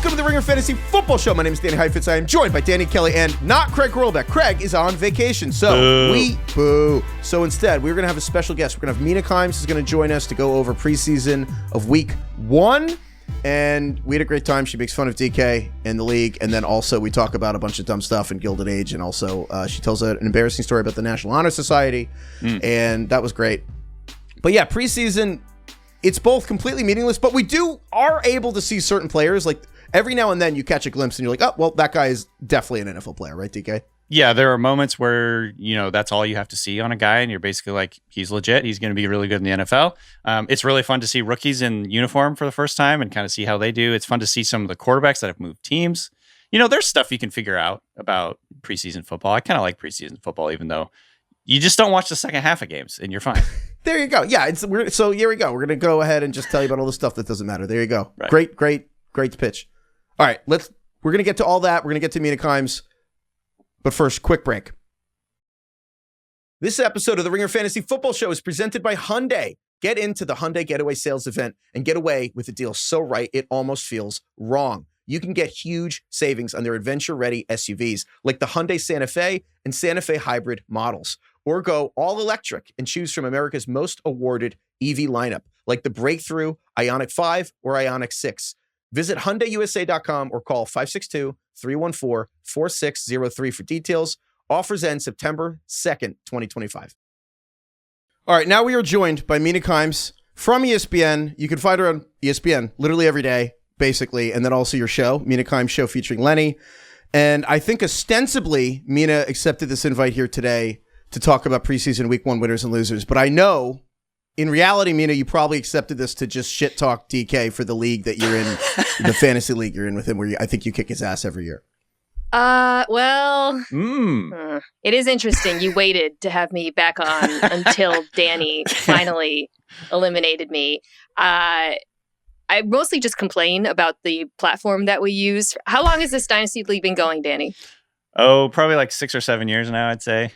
Welcome to the Ringer Fantasy Football Show. My name is Danny Heifetz. I am joined by Danny Kelly and not Craig Rollback. Craig is on vacation, so So instead, we're going to have a special guest. We're going to have Mina Kimes is going to join us to go over preseason of week 1. And we had a great time. She makes fun of DK and the league. And then also we talk about a bunch of dumb stuff in Gilded Age. And also she tells an embarrassing story about the National Honor Society. And that was great. But yeah, preseason, it's both completely meaningless, but we are able to see certain players. Like every now and then you catch a glimpse and you're like, oh, well, that guy is definitely an NFL player, right, DK? Yeah, there are moments where, that's all you have to see on a guy, and you're basically like, he's legit. He's going to be really good in the NFL. It's really fun to see rookies in uniform for the first time and kind of see how they do. It's fun to see some of the quarterbacks that have moved teams. There's stuff you can figure out about preseason football. I kind of like preseason football, even though you just don't watch the second half of games, and you're fine. There you go. Yeah, so here we go. We're going to go ahead and just tell you about all the stuff that doesn't matter. There you go. Right. Great pitch. All right, we're going to get to all that. We're going to get to Mina Kimes. But first, quick break. This episode of the Ringer Fantasy Football Show is presented by Hyundai. Get into the Hyundai Getaway sales event and get away with a deal so right it almost feels wrong. You can get huge savings on their adventure-ready SUVs like the Hyundai Santa Fe and Santa Fe Hybrid models. Or go all-electric and choose from America's most awarded EV lineup like the Breakthrough Ioniq 5 or Ioniq 6. Visit HyundaiUSA.com or call 562-314-4603 for details. Offers end September 2nd, 2025. All right, now we are joined by Mina Kimes from ESPN. You can find her on ESPN literally every day, basically, and then also your show, Mina Kimes Show featuring Lenny. And I think ostensibly, Mina accepted this invite here today to talk about preseason week 1 winners and losers. But I know, in reality, Mina, you probably accepted this to just shit talk DK for the league that you're in, the fantasy league you're in with him, where I think you kick his ass every year. It is interesting. You waited to have me back on until Danny finally eliminated me. I mostly just complain about the platform that we use. How long has this Dynasty League been going, Danny? Oh, probably like 6 or 7 years now, I'd say.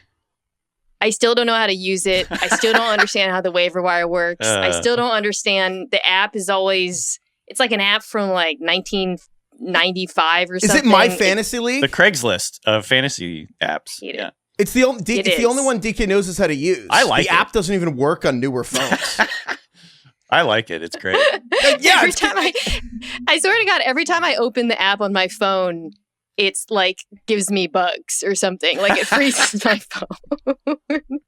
I still don't know how to use it. I still don't understand how the waiver wire works. I still don't understand. The app is always, it's like an app from like 1995 or something. Is it My Fantasy League? The Craigslist of fantasy apps. Yeah. It's the only the only one DK knows how to use. I like the app doesn't even work on newer phones. I like it. It's great. Yeah. Every time I swear to God, every time I open the app on my phone, it's like gives me bugs or something. Like it freezes my phone.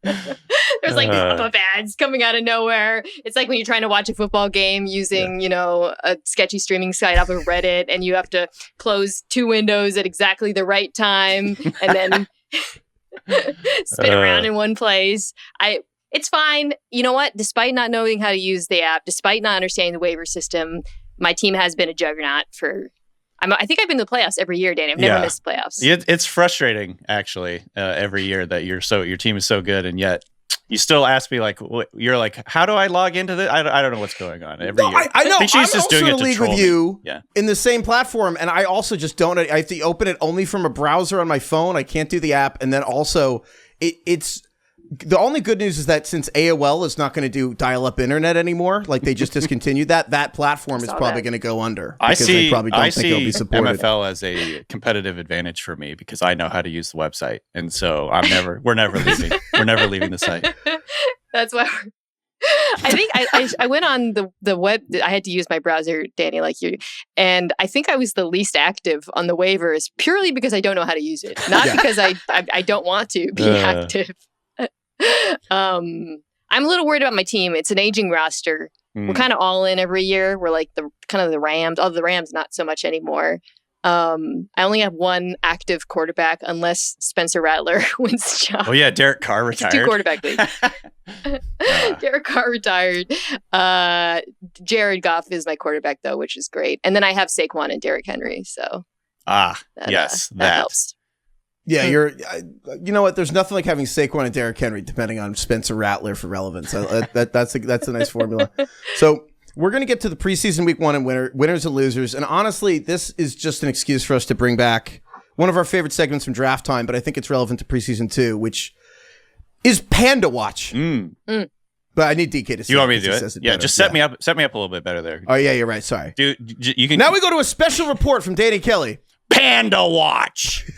There's like pop-up ads coming out of nowhere. It's like when you're trying to watch a football game using, a sketchy streaming site off of Reddit, and you have to close 2 windows at exactly the right time and then spin around in one place. It's fine. You know what? Despite not knowing how to use the app, despite not understanding the waiver system, my team has been a juggernaut for... I think I've been to the playoffs every year, Danny. I've never missed the playoffs. It's frustrating, actually, every year that your team is so good, and yet you still ask me, like, you're like, how do I log into this? I don't know what's going on every year. I know. I think she's I'm just doing also in it a league to troll with you in the same platform, and I also just don't. I have to open it only from a browser on my phone. I can't do the app, and then also it's. The only good news is that since AOL is not going to do dial-up internet anymore, like they just discontinued that platform is probably going to go under. They probably don't think it'll be supported. MFL as a competitive advantage for me because I know how to use the website, and so we're never leaving. We're never leaving the site. That's why. I think I went on the web. I had to use my browser, Danny, like you, and I think I was the least active on the waivers purely because I don't know how to use it, not because I don't want to be active. I'm a little worried about my team. It's an aging roster. We're kind of all in every year. We're like the Rams. Although the Rams not so much anymore. I only have 1 active quarterback unless Spencer Rattler wins the job. Oh yeah, Derek Carr retired. 2 quarterback league. Derek Carr retired. Jared Goff is my quarterback though, which is great. And then I have Saquon and Derrick Henry. So that helps. Yeah, you know what? There's nothing like having Saquon and Derrick Henry, depending on Spencer Rattler for relevance. That's a nice formula. So we're going to get to the preseason week 1 and winners and losers. And honestly, this is just an excuse for us to bring back one of our favorite segments from draft time, but I think it's relevant to preseason too, which is Panda Watch. But I need DK to say You want me to do it? it? Yeah, just set me up. Set me up a little bit better there. Oh yeah, you're right. Sorry. Dude, you can. Now we go to a special report from Danny Kelly. Panda Watch.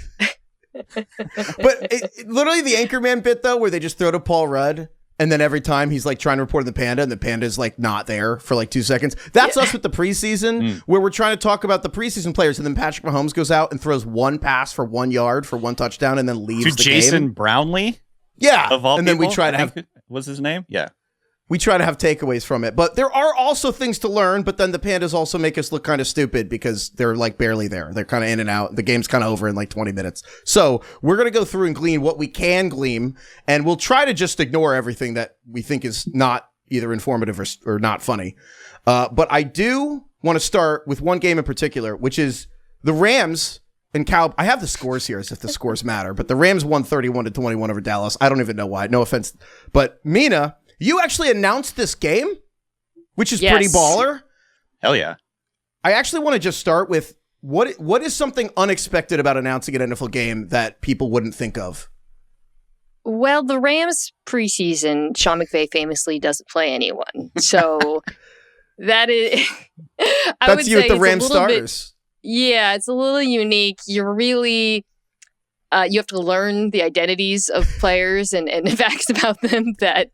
But literally the Anchorman bit though, where they just throw to Paul Rudd, and then every time he's like trying to report the panda, and the panda is like not there for like 2 seconds. That's us with the preseason, where we're trying to talk about the preseason players, and then Patrick Mahomes goes out and throws one pass for 1 yard for 1 touchdown, and then leaves the Jason game. Brownlee. Yeah, of all and people, then we try to have. What's his name? Yeah. We try to have takeaways from it, but there are also things to learn, but then the pandas also make us look kind of stupid because they're like barely there. They're kind of in and out. The game's kind of over in like 20 minutes. So we're going to go through and glean what we can glean, and we'll try to just ignore everything that we think is not either informative or not funny. But I do want to start with one game in particular, which is the Rams and I have the scores here as if the scores matter, but the Rams won 31-21 over Dallas. I don't even know why. No offense. But Mina, you actually announced this game, which is pretty baller. Hell yeah. I actually want to just start with what is something unexpected about announcing an NFL game that people wouldn't think of? Well, the Rams preseason, Sean McVay famously doesn't play anyone. So that is... That's you at the Rams starters. Yeah, it's a little unique. You're really... you have to learn the identities of players and facts about them that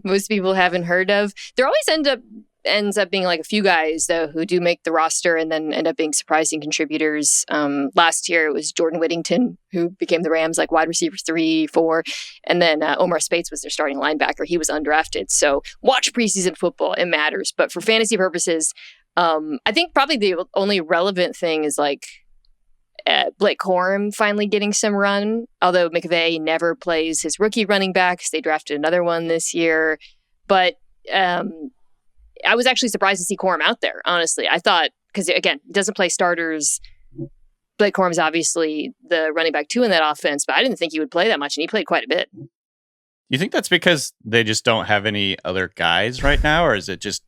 most people haven't heard of. There always ends up being like a few guys though who do make the roster and then end up being surprising contributors. Last year it was Jordan Whittington who became the Rams like wide receiver 3, 4, and then Omar Spates was their starting linebacker. He was undrafted. So watch preseason football; it matters. But for fantasy purposes, I think probably the only relevant thing is like. Blake Corum finally getting some run, although McVay never plays his rookie running backs. They drafted another one this year. But I was actually surprised to see Corum out there, honestly. I thought, because again, he doesn't play starters. Blake Corum's obviously the running back 2 in that offense, but I didn't think he would play that much, and he played quite a bit. You think that's because they just don't have any other guys right now, or is it just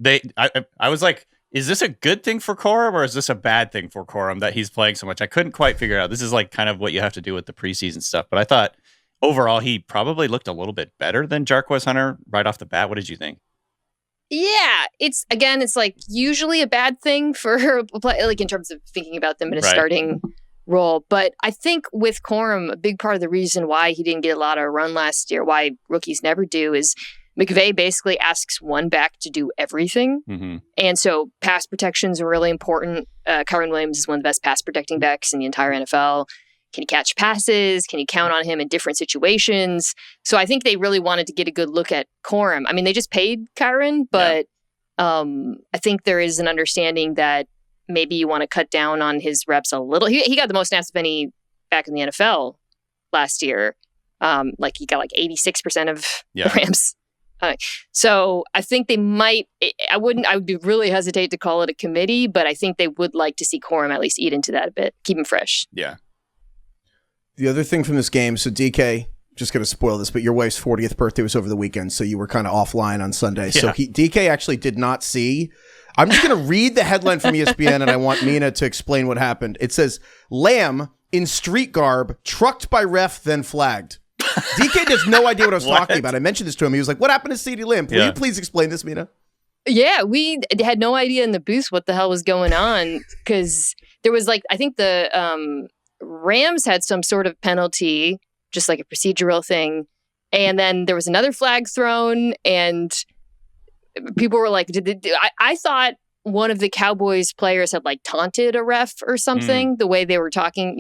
I was like, is this a good thing for Corum or is this a bad thing for Corum that he's playing so much? I couldn't quite figure out. This is like kind of what you have to do with the preseason stuff. But I thought overall he probably looked a little bit better than Jarquez Hunter right off the bat. What did you think? Yeah, it's like usually a bad thing for a play, like in terms of thinking about them in a starting role. But I think with Corum, a big part of the reason why he didn't get a lot of run last year, why rookies never do, is McVay basically asks one back to do everything. Mm-hmm. And so pass protections are really important. Kyren Williams is one of the best pass protecting backs in the entire NFL. Can he catch passes? Can you count on him in different situations? So I think they really wanted to get a good look at Corum. I mean, they just paid Kyren, but I think there is an understanding that maybe you want to cut down on his reps a little. He got the most snaps of any back in the NFL last year. Like he got like 86% of the Rams. So I think they might, I would be really hesitate to call it a committee, but I think they would like to see Corum at least eat into that a bit, keep him fresh. Yeah. The other thing from this game, so DK, just going to spoil this, but your wife's 40th birthday was over the weekend, so you were kind of offline on Sunday. Yeah. So DK actually did not see. I'm just going to read the headline from ESPN, and I want Mina to explain what happened. It says, Lamb in street garb, trucked by ref, then flagged. DK has no idea what I was talking about. I mentioned this to him. He was like, what happened to CeeDee Lamb? Will you please explain this, Mina? Yeah, we had no idea in the booth what the hell was going on, because there was like, I think the Rams had some sort of penalty, just like a procedural thing. And then there was another flag thrown, and people were like, I thought one of the Cowboys players had like taunted a ref or something, the way they were talking,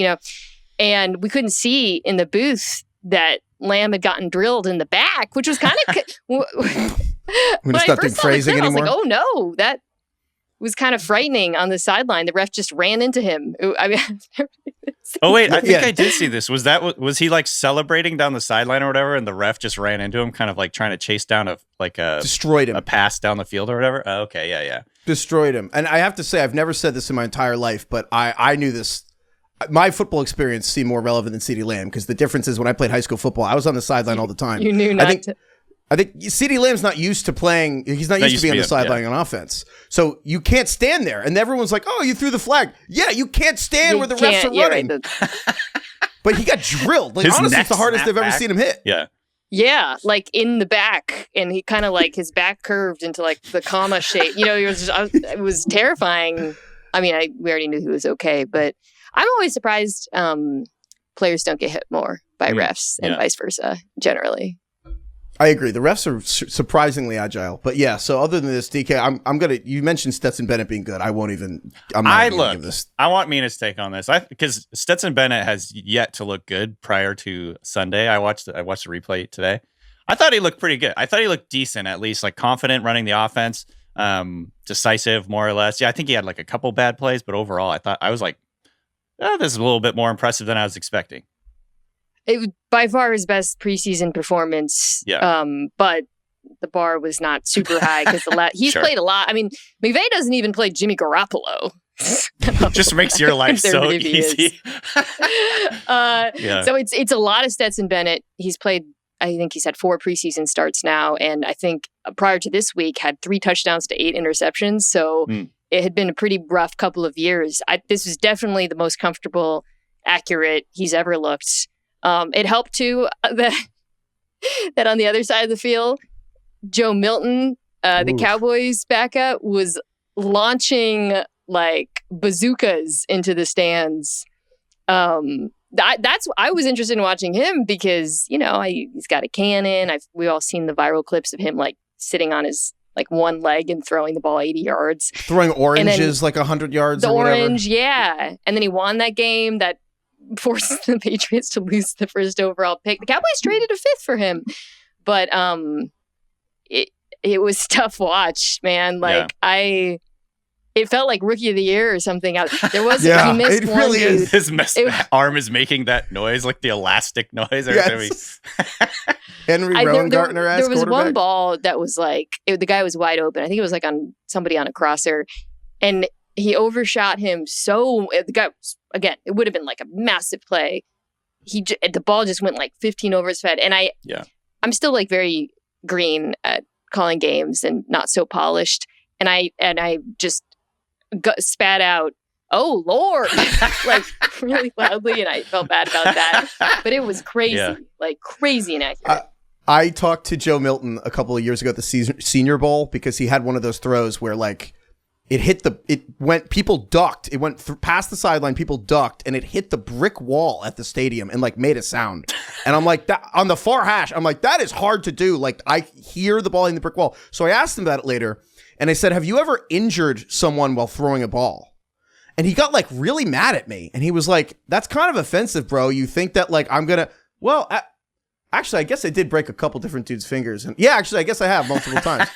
and we couldn't see in the booth that Lamb had gotten drilled in the back, which was kind of... We're just not doing phrasing anymore? I was like, oh no, that was kind of frightening on the sideline. The ref just ran into him. I mean, oh wait, I think I did see this. Was he like celebrating down the sideline or whatever, and the ref just ran into him, kind of like trying to chase down destroyed him, a pass down the field or whatever? Oh, okay, yeah. Destroyed him. And I have to say, I've never said this in my entire life, but I knew this. My football experience seemed more relevant than CeeDee Lamb, because the difference is when I played high school football, I was on the sideline all the time. You knew not to. I think CeeDee Lamb's not used to playing. He's not used to being on the sideline on offense. So you can't stand there. And everyone's like, oh, you threw the flag. Yeah, you can't stand where the refs are running. Right. But he got drilled. Like, honestly, it's the hardest I've ever seen him hit. Yeah. Yeah, like in the back, and he kind of like his back curved into like the comma shape. It was terrifying. I mean, we already knew he was okay, but I'm always surprised players don't get hit more by refs and vice versa. Generally, I agree. The refs are surprisingly agile, but yeah. So other than this, DK, I'm gonna. You mentioned Stetson Bennett being good. I won't even. I'm not even gonna give this. I want Mina's take on this. Because Stetson Bennett has yet to look good prior to Sunday. I watched the replay today. I thought he looked pretty good. I thought he looked decent, at least like confident running the offense, decisive more or less. Yeah, I think he had like a couple bad plays, but overall, I was like, oh, this is a little bit more impressive than I was expecting. It was by far his best preseason performance. Yeah. But the bar was not super high because he's played a lot. I mean, McVay doesn't even play Jimmy Garoppolo. Just makes your life so easy. So it's a lot of Stetson Bennett. He's played, I think he's had 4 preseason starts now. And I think prior to this week had 3 touchdowns to 8 interceptions. So it had been a pretty rough couple of years. This was definitely the most comfortable, accurate he's ever looked. It helped too that on the other side of the field, Joe Milton, the Cowboys backup, was launching like bazookas into the stands. I was interested in watching him because he's got a cannon. We've all seen the viral clips of him like sitting on his like one leg and throwing the ball 80 yards, throwing oranges like 100 yards. The or whatever. orange, yeah, and then he won that game that forces the Patriots to lose the first overall pick. The Cowboys traded a 5th for him, but it was tough watch, man. Like it felt like Rookie of the Year or something. There was he missed one. Really is. His arm is making that noise, like the elastic noise. Yes. Henry Rowan-Gartner. There was one ball that was like the guy was wide open. I think it was like on somebody on a crosser, and he overshot him. So the guy, again, it would have been like a massive play. The ball just went like 15 over his head. And I'm still like very green at calling games and not so polished. And I just spat out, "Oh Lord," like really loudly, and I felt bad about that. But it was crazy, like crazy inaccurate. I talked to Joe Milton a couple of years ago at the Senior Bowl because he had one of those throws where like. People ducked. It went past the sideline. People ducked, and it hit the brick wall at the stadium and like made a sound. And I'm like, that on the far hash. I'm like, that is hard to do. Like I hear the ball in the brick wall. So I asked him about it later, and I said, "Have you ever injured someone while throwing a ball?" And he got like really mad at me, and he was like, "That's kind of offensive, bro. You think that like I'm gonna?" Well, actually, I guess I did break a couple different dudes' fingers, and I guess I have multiple times.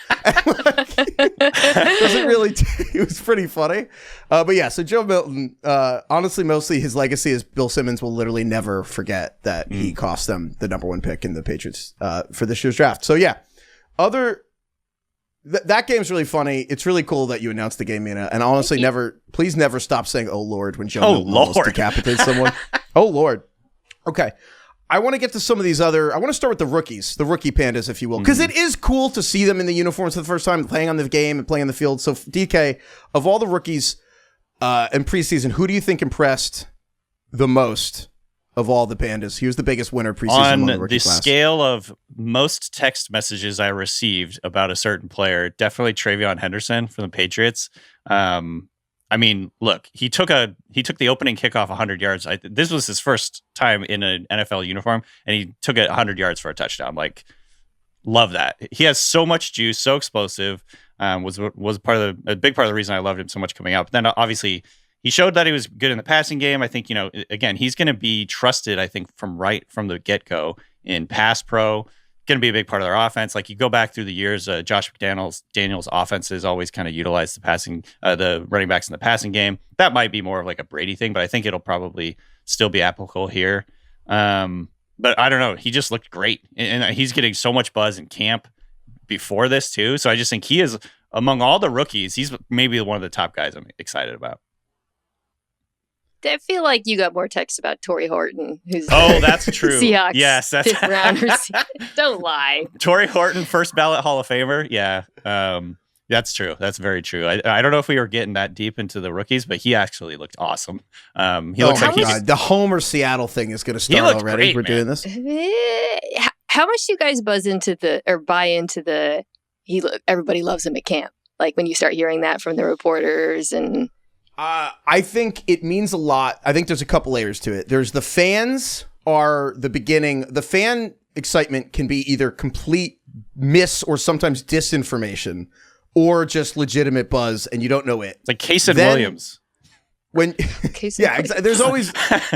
Doesn't really. It was pretty funny, but yeah. So Joe Milton, honestly, mostly his legacy is Bill Simmons will literally never forget that he cost them the number 1 pick in the Patriots for this year's draft. So yeah, that game's really funny. It's really cool that you announced the game, Mina. And honestly, please never stop saying "Oh Lord" when Joe Milton almost decapitates someone. Oh Lord. Okay. I want to get to some of these I want to start with the rookies, the rookie pandas, if you will, because it is cool to see them in the uniforms for the first time, playing on the game and playing on the field. So, DK, of all the rookies in preseason, who do you think impressed the most of all the pandas? He was the biggest winner preseason on the rookie class. Scale of most text messages I received about a certain player, definitely Travion Henderson from the Patriots. I mean, look, he took the opening kickoff 100 yards. This was his first time in an NFL uniform, and he took it 100 yards for a touchdown. Like, love that. He has so much juice, so explosive. Was a big part of the reason I loved him so much coming out. But then obviously he showed that he was good in the passing game. I think again he's going to be trusted. I think from the get go in pass pro. Going to be a big part of their offense. Like you go back through the years, Josh McDaniels' offenses always kind of utilize the running backs in the passing game. That might be more of like a Brady thing, but I think it'll probably still be applicable here. But I don't know. He just looked great, and he's getting so much buzz in camp before this too. So I just think he is among all the rookies. He's maybe one of the top guys I'm excited about. I feel like you got more text about Torrey Horton, who's that's true. Seahawks. Yes, that's 5th rounder. Don't lie. Torrey Horton, first ballot Hall of Famer. Yeah, that's true. That's very true. I don't know if we were getting that deep into the rookies, but he actually looked awesome. He looks like the Homer Seattle thing is going to start already. Great, we're doing this. How much do you guys buy into the everybody loves him at camp? Like when you start hearing that from the reporters and I think it means a lot. I think there's a couple layers to it. There's the fans are the beginning. The fan excitement can be either complete miss or sometimes disinformation or just legitimate buzz and you don't know it. It's like Case and Williams. There's always,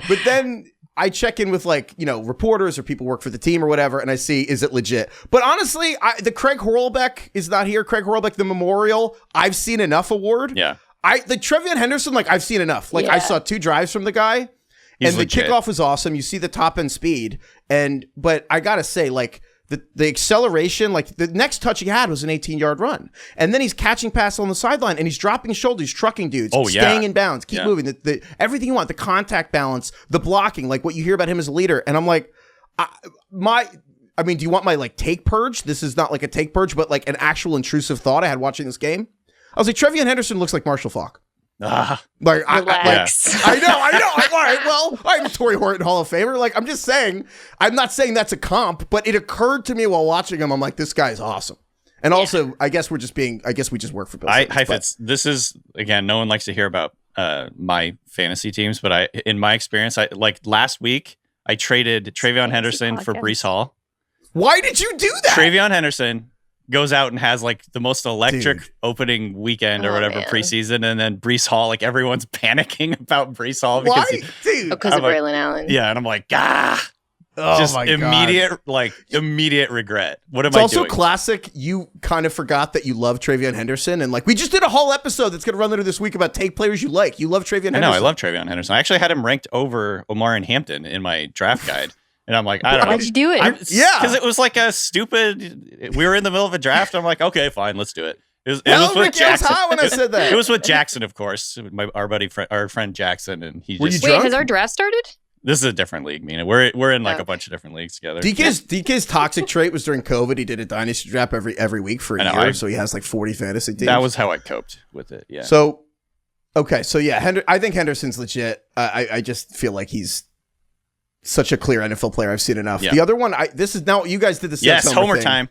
but then I check in with reporters or people work for the team or whatever, and I see, is it legit? But honestly, the Craig Horlbeck is not here. Craig Horlbeck, the Memorial, I've seen enough award. Yeah. The Trevion Henderson, I've seen enough. I saw 2 drives from the guy, He's and legit. The kickoff was awesome. You see the top end speed, but I gotta say, the acceleration, the next touch he had was an 18-yard run. And then he's catching passes on the sideline and he's dropping his shoulders, he's trucking dudes, staying in bounds, keep moving, the everything you want, the contact balance, the blocking, what you hear about him as a leader. And I'm like, do you want my take purge? This is not a take purge, but an actual intrusive thought I had watching this game. I was like, Trevion Henderson looks like Marshall Faulk. Relax. I know. All right, well, I'm a Torrey Horton Hall of Famer. I'm just saying, I'm not saying that's a comp, but it occurred to me while watching him. I'm like, this guy's awesome. And also, I guess we just work for Bill Simmons. Heifetz, this is, again, no one likes to hear about my fantasy teams, but in my experience, last week, I traded Trevion Henderson for Breece Hall. Why did you do that? Trevion Henderson goes out and has the most electric opening weekend or whatever preseason, and then Breece Hall, everyone's panicking about Breece Hall because of Braylon Allen. Yeah, and I'm like, immediate regret. What am I doing? It's also classic. You kind of forgot that you love Trevion Henderson, and we just did a whole episode that's going to run through this week about take players you like. You love Trevion Henderson. I know, I love Trevion Henderson. I actually had him ranked over Omar and Hampton in my draft guide. And I'm like, I don't know. Why'd you do it? Because it was a stupid. We were in the middle of a draft. I'm like, okay, fine, let's do it. It was with Jackson. Hot when I said that. It was with Jackson, of course, our friend Jackson, and he just. Wait, has our draft started? This is a different league, Mina. We're in a bunch of different leagues together. DK's toxic trait was during COVID. He did a dynasty draft every week for a year, so he has 40 fantasy teams. That was how I coped with it. Yeah. So, okay, I think Henderson's legit. I just feel like he's such a clear NFL player. I've seen enough. Yeah. The other one, this is now you guys did the Seahawks. Yes, homer thing. time.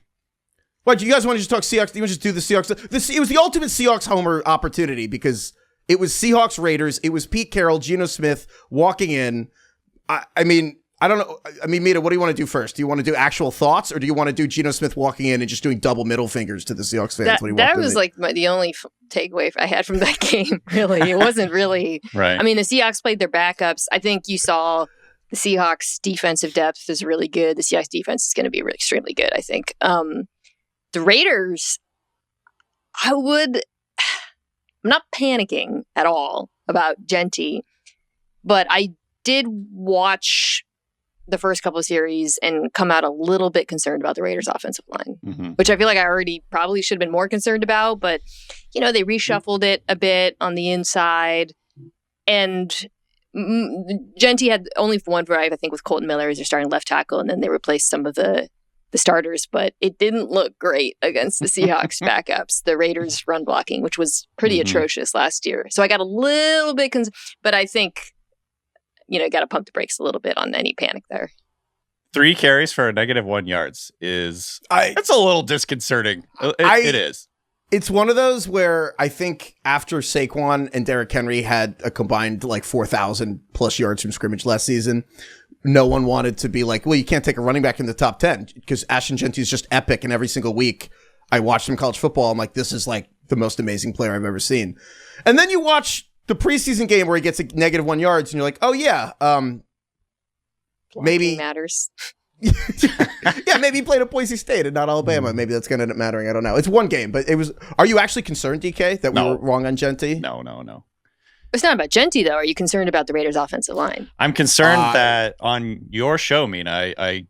What, you guys want to just talk Seahawks? You want to just do the Seahawks? It was the ultimate Seahawks homer opportunity because it was Seahawks-Raiders. It was Pete Carroll, Geno Smith walking in. I mean, I don't know. I mean, Mina, what do you want to do first? Do you want to do actual thoughts, or do you want to do Geno Smith walking in and just doing double middle fingers to the Seahawks fans? That was the only takeaway I had from that game, really. It wasn't really. Right. I mean, the Seahawks played their backups. I think you saw the Seahawks defensive depth is really good. The Seahawks defense is going to be extremely good, I think. The Raiders, I'm not panicking at all about Genty, but I did watch the first couple of series and come out a little bit concerned about the Raiders offensive line, which I feel like I already probably should have been more concerned about, but they reshuffled it a bit on the inside, and Genty had only one drive, I think, with Colton Miller as their starting left tackle, and then they replaced some of the starters, but it didn't look great against the Seahawks backups, the Raiders run blocking, which was pretty atrocious last year. So I got a little bit but I think, got to pump the brakes a little bit on any panic there. 3 carries for a -1 yards is that's a little disconcerting. It is. It's one of those where I think after Saquon and Derrick Henry had a combined 4,000 plus yards from scrimmage last season, no one wanted to be like, well, you can't take a running back in the top 10 because Ashton Genty is just epic. And every single week I watched him college football. I'm like, this is the most amazing player I've ever seen. And then you watch the preseason game where he gets a -1 yards and you're like, oh yeah, maybe matters. Yeah, maybe he played at Boise State and not Alabama. Maybe that's going to end up mattering. I don't know. It's one game, but it was. Are you actually concerned, DK, that we were wrong on Genty? No. It's not about Genty, though. Are you concerned about the Raiders' offensive line? I'm concerned that on your show, Mina, I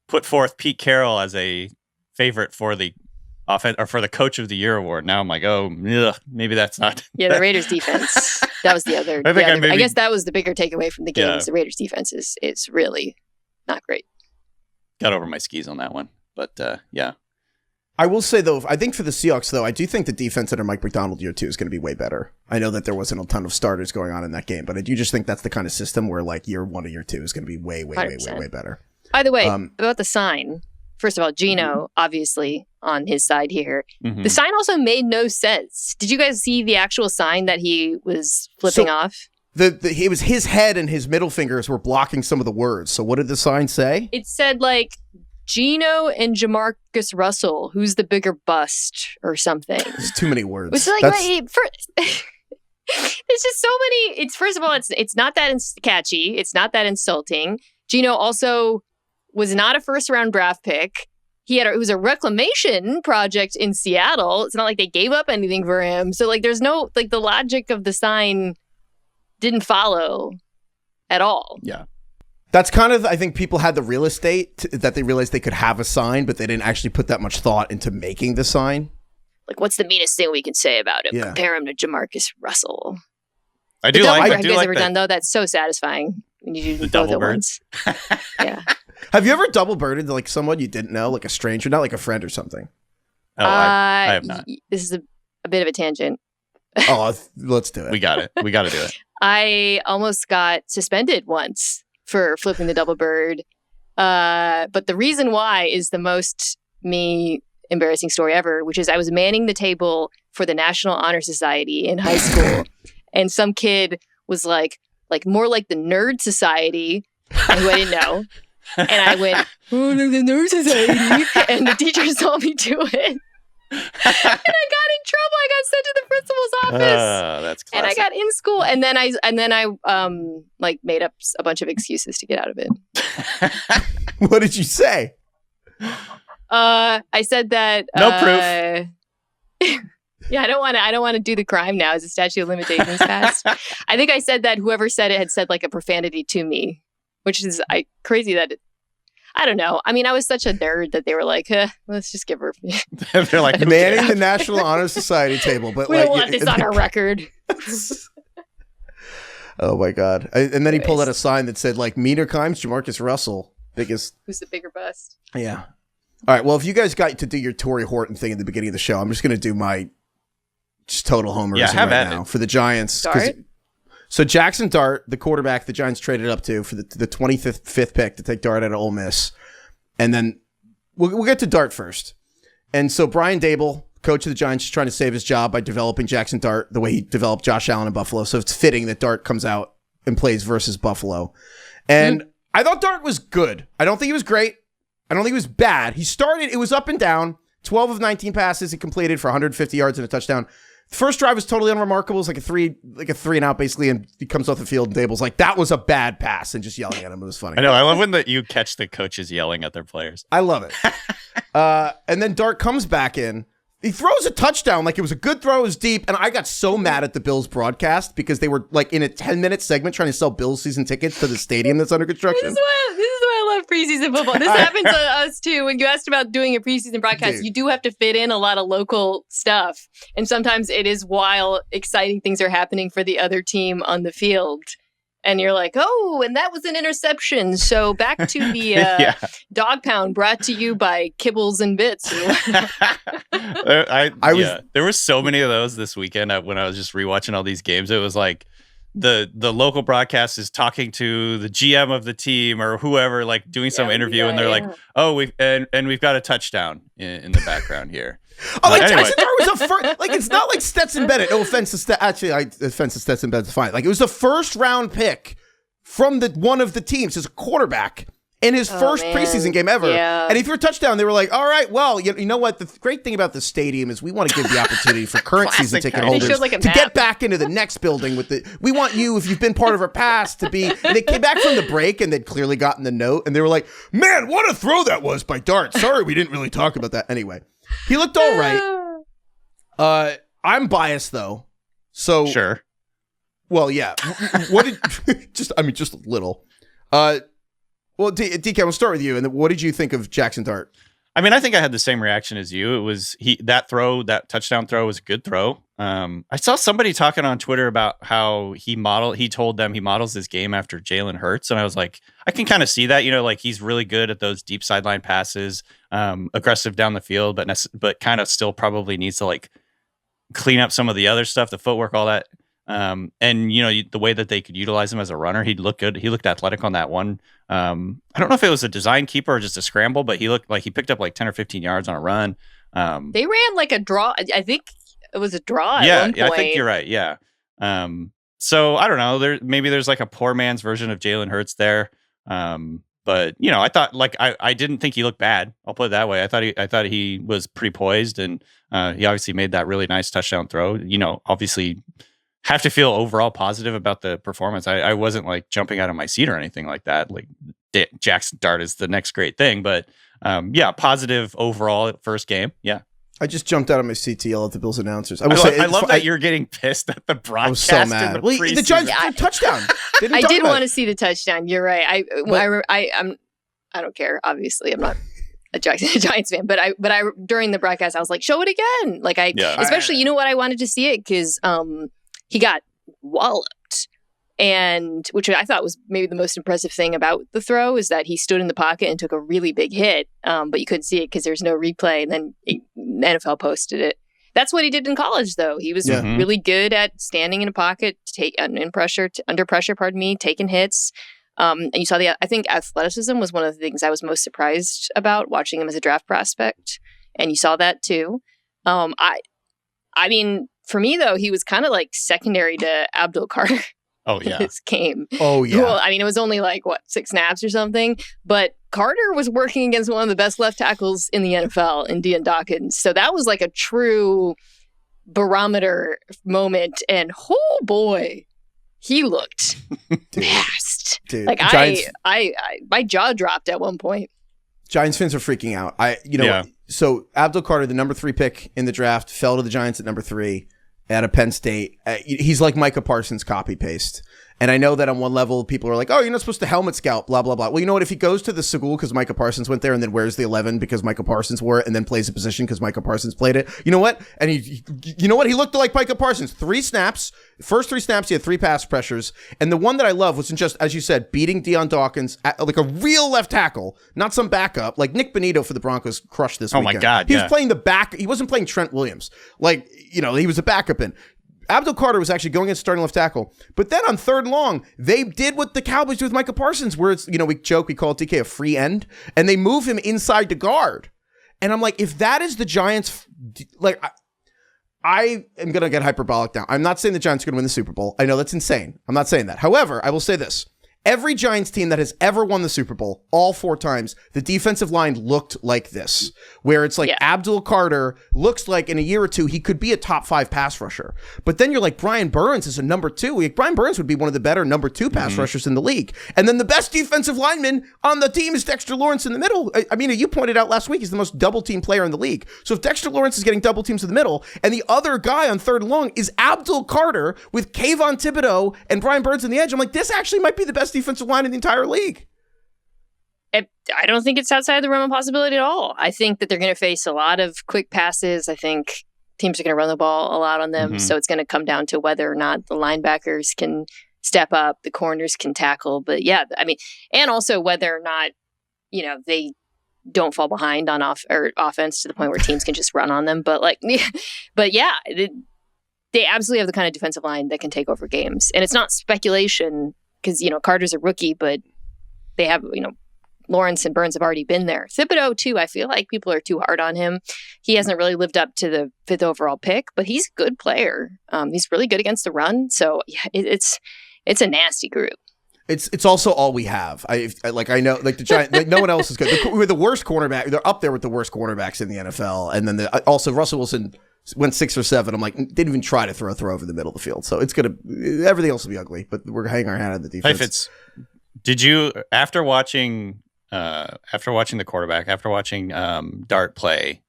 put forth Pete Carroll as a favorite for the offense or for the Coach of the Year award. Now I'm like, maybe that's not. Yeah, the Raiders' defense. That was the other. I guess that was the bigger takeaway from the game. Yeah. Is the Raiders' defense is really not great. Got over my skis on that one, but yeah. I will say, though, I think for the Seahawks, though, I do think the defense under Mike Macdonald year 2 is going to be way better. I know that there wasn't a ton of starters going on in that game, but I do just think that's the kind of system where year 1 or year 2 is going to be way better. By the way, about the sign. First of all, Gino, obviously on his side here. The sign also made no sense. Did you guys see the actual sign that he was flipping off? It was his head and his middle fingers were blocking some of the words. So what did the sign say? It said like Gino and Jamarcus Russell, who's the bigger bust or something. There's too many words. It's like there's just so many. It's first of all, it's not that catchy. It's not that insulting. Gino also was not a first round draft pick. It was a reclamation project in Seattle. It's not like they gave up anything for him. So like there's no like the logic of the sign didn't follow at all. Yeah. That's kind of, I think people had the real estate that they realized they could have a sign, but they didn't actually put that much thought into making the sign. Like, what's the meanest thing we can say about him? Yeah. Compare him to Jamarcus Russell. I do like that. Have you guys ever done, though? That's so satisfying when you do the both double at bird. once. Yeah. Have you ever double birded like someone you didn't know, like a stranger, not like a friend or something? Oh, I have not. This is a bit of a tangent. Oh, let's do it. We got it. We got to do it. I almost got suspended once for flipping the double bird. But the reason why is the most embarrassing story ever, which is I was manning the table for the National Honor Society in high school. And some kid was like more like the Nerd Society, who I didn't know. And I went, oh, look, the Nerd Society. And the teacher saw me do it. And I got in trouble. I got sent to the principal's office. That's classic. And I got in school, and then I like made up a bunch of excuses to get out of it. What did you say? I said that no proof. Yeah, I don't want to do the crime now as the statute of limitations passed. I think I said that whoever said it had said like a profanity to me, which is crazy that I don't know. I mean, I was such a nerd that they were like, let's just give her. They're like manning the National Honor Society table, but we don't want this on our record. Oh my God! And then he pulled out a sign that said like Mina Kimes, Jamarcus Russell, biggest. Who's the bigger bust? Yeah. All right. Well, if you guys got to do your Torrey Horton thing at the beginning of the show, I'm just going to do my just total homerism right now for the Giants. So Jackson Dart, the quarterback the Giants traded up to for the 25th pick to take Dart out of Ole Miss. And then we'll get to Dart first. And so Brian Dable, coach of the Giants, is trying to save his job by developing Jackson Dart the way he developed Josh Allen in Buffalo. So it's fitting that Dart comes out and plays versus Buffalo. And I thought Dart was good. I don't think he was great. I don't think he was bad. It was up and down. 12 of 19 passes he completed for 150 yards and a touchdown. The first drive was totally unremarkable. It's like a three and out basically, and he comes off the field and Dable's like, that was a bad pass, and just yelling at him. It was funny. I know. I love when you catch the coaches yelling at their players. I love it. And then Dart comes back in. He throws a touchdown like it was a good throw. It was deep. And I got so mad at the Bills broadcast because they were like in a 10-minute segment trying to sell Bills season tickets to the stadium that's under construction. This is why I love preseason football. This happens to us too. When you asked about doing a preseason broadcast, you do have to fit in a lot of local stuff. And sometimes it is while exciting things are happening for the other team on the field. And you're like, oh, and that was an interception. So back to the dog pound brought to you by Kibbles and Bits. There were so many of those this weekend when I was just rewatching all these games. It was like the local broadcast is talking to the GM of the team or whoever, like doing some interview, and they're like, oh, we've got a touchdown in the background here. Oh, like anyway. Jackson Dart was a first, like it's not like Stetson Bennett. No offense to Stetson Bennett's fine. Like it was the first round pick from one of the teams as a quarterback in his first preseason game ever. Yeah. And he threw a touchdown. They were like, all right, well, you know what? The great thing about the stadium is we want to give the opportunity for current season ticket holders to get back into the next building we want you, if you've been part of our past, to be. And they came back from the break and they'd clearly gotten the note and they were like, man, what a throw that was by Dart. Sorry, we didn't really talk about that. Anyway, he looked all right. I'm biased though. So sure. Well, yeah. What did just a little. Well, DK, we'll start with you. And what did you think of Jackson Dart? I mean, I think I had the same reaction as you. It was that touchdown throw was a good throw. I saw somebody talking on Twitter about how he told them he models his game after Jalen Hurts. And I was like, I can kind of see that, like he's really good at those deep sideline passes, aggressive down the field, but kind of still probably needs to like clean up some of the other stuff, the footwork, all that. And the way that they could utilize him as a runner, he'd look good. He looked athletic on that one. I don't know if it was a design keeper or just a scramble, but he looked like he picked up like 10 or 15 yards on a run. They ran like a draw. I think it was a draw at one point. I think you're right. Yeah. So I don't know. Maybe there's like a poor man's version of Jalen Hurts there. But I thought I didn't think he looked bad. I'll put it that way. I thought he was pretty poised, and he obviously made that really nice touchdown throw. Obviously have to feel overall positive about the performance. I wasn't like jumping out of my seat or anything like that. Like Jackson Dart is the next great thing, but positive overall first game. Yeah. I just jumped out of my seat to yell at the Bills announcers. I love that you're getting pissed at the broadcast. I was so mad. The Giants touchdown. I did want to see the touchdown. You're right. I don't care. Obviously, I'm not a Giants fan, but I during the broadcast I was like, show it again. Like especially what I wanted to see it because he got walloped. And which I thought was maybe the most impressive thing about the throw is that he stood in the pocket and took a really big hit, but you couldn't see it because there's no replay. And then the NFL posted it. That's what he did in college, though. He was really good at standing in a pocket, under pressure, taking hits. And you saw I think athleticism was one of the things I was most surprised about watching him as a draft prospect. And you saw that too. I mean, for me though, he was kind of like secondary to Abdul Carter. Oh, yeah. This game. Oh, yeah. Well, I mean, it was only like, 6 snaps or something. But Carter was working against one of the best left tackles in the NFL in Deion Dawkins. So that was like a true barometer moment. And oh, boy, he looked fast. Dude, like, Giants, my jaw dropped at one point. Giants fans are freaking out. So Abdul Carter, the number 3 pick in the draft, fell to the Giants at number 3. Out of Penn State. He's like Micah Parsons copy paste. And I know that on one level, people are like, oh, you're not supposed to helmet scout, blah, blah, blah. Well, you know what? If he goes to the school because Micah Parsons went there and then wears the 11 because Micah Parsons wore it and then plays a position because Micah Parsons played it, you know what? And you know what? He looked like Micah Parsons. 3 snaps. First 3 snaps, he had 3 pass pressures. And the one that I love wasn't just, as you said, beating Deion Dawkins, like a real left tackle, not some backup. Like Nick Bonito for the Broncos crushed this weekend. Oh, my God. He was playing the back. He wasn't playing Trent Williams. Like, he was a backup in. Abdul Carter was actually going in starting left tackle. But then on 3rd and long, they did what the Cowboys do with Micah Parsons, where it's, we joke, we call it DK a free end, and they move him inside to guard. And I'm like, if that is the Giants, like, I am going to get hyperbolic now. I'm not saying the Giants are going to win the Super Bowl. I know that's insane. I'm not saying that. However, I will say this. Every Giants team that has ever won the Super Bowl, all 4 times, the defensive line looked like this, where it's like Abdul Carter looks like in a year or 2, he could be a top 5 pass rusher. But then you're like, Brian Burns is a number 2. Like, Brian Burns would be one of the better number 2 pass rushers in the league. And then the best defensive lineman on the team is Dexter Lawrence in the middle. I mean, you pointed out last week, he's the most double team player in the league. So if Dexter Lawrence is getting double teams in the middle, and the other guy on 3rd and long is Abdul Carter with Kayvon Thibodeau and Brian Burns on the edge, I'm like, this actually might be the best defensive line in the entire league. I don't think it's outside the realm of possibility at all. I think that they're going to face a lot of quick passes. I think teams are going to run the ball a lot on them. So it's going to come down to whether or not the linebackers can step up, the corners can tackle. But yeah, I mean, and also whether or not, they don't fall behind on offense to the point where teams can just run on them. But yeah, they absolutely have the kind of defensive line that can take over games. And it's not speculation because, Carter's a rookie, but they have, Lawrence and Burns have already been there. Thibodeau, too, I feel like people are too hard on him. He hasn't really lived up to the 5th overall pick, but he's a good player. He's really good against the run. So, yeah, it's a nasty group. It's also all we have. I know, like the Giants, like no one else is good. We're the worst cornerback. They're up there with the worst cornerbacks in the NFL. And then also Russell Wilson went 6 or 7. I'm like, didn't even try to throw over the middle of the field. So it's everything else will be ugly, but we're hanging our hat on the defense. Heifetz, did you, after watching the quarterback, after watching Dart play,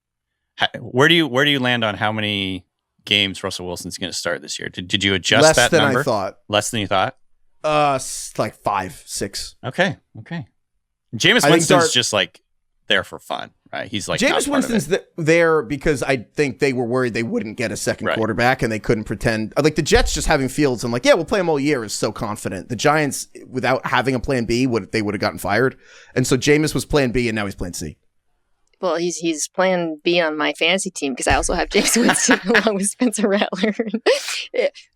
where do you land on how many games Russell Wilson's going to start this year? Did you adjust that number? Less than I thought. Less than you thought? Like 5, 6. Okay. Jameis Winston's just like there for fun, right? He's like Jameis Winston's there because I think they were worried they wouldn't get a second quarterback and they couldn't pretend. Like the Jets just having Fields and like, yeah, we'll play him all year is so confident. The Giants, without having a plan B, they would have gotten fired. And so Jameis was plan B and now he's plan C. Well, he's plan B on my fantasy team because I also have James Winston along with Spencer Rattler.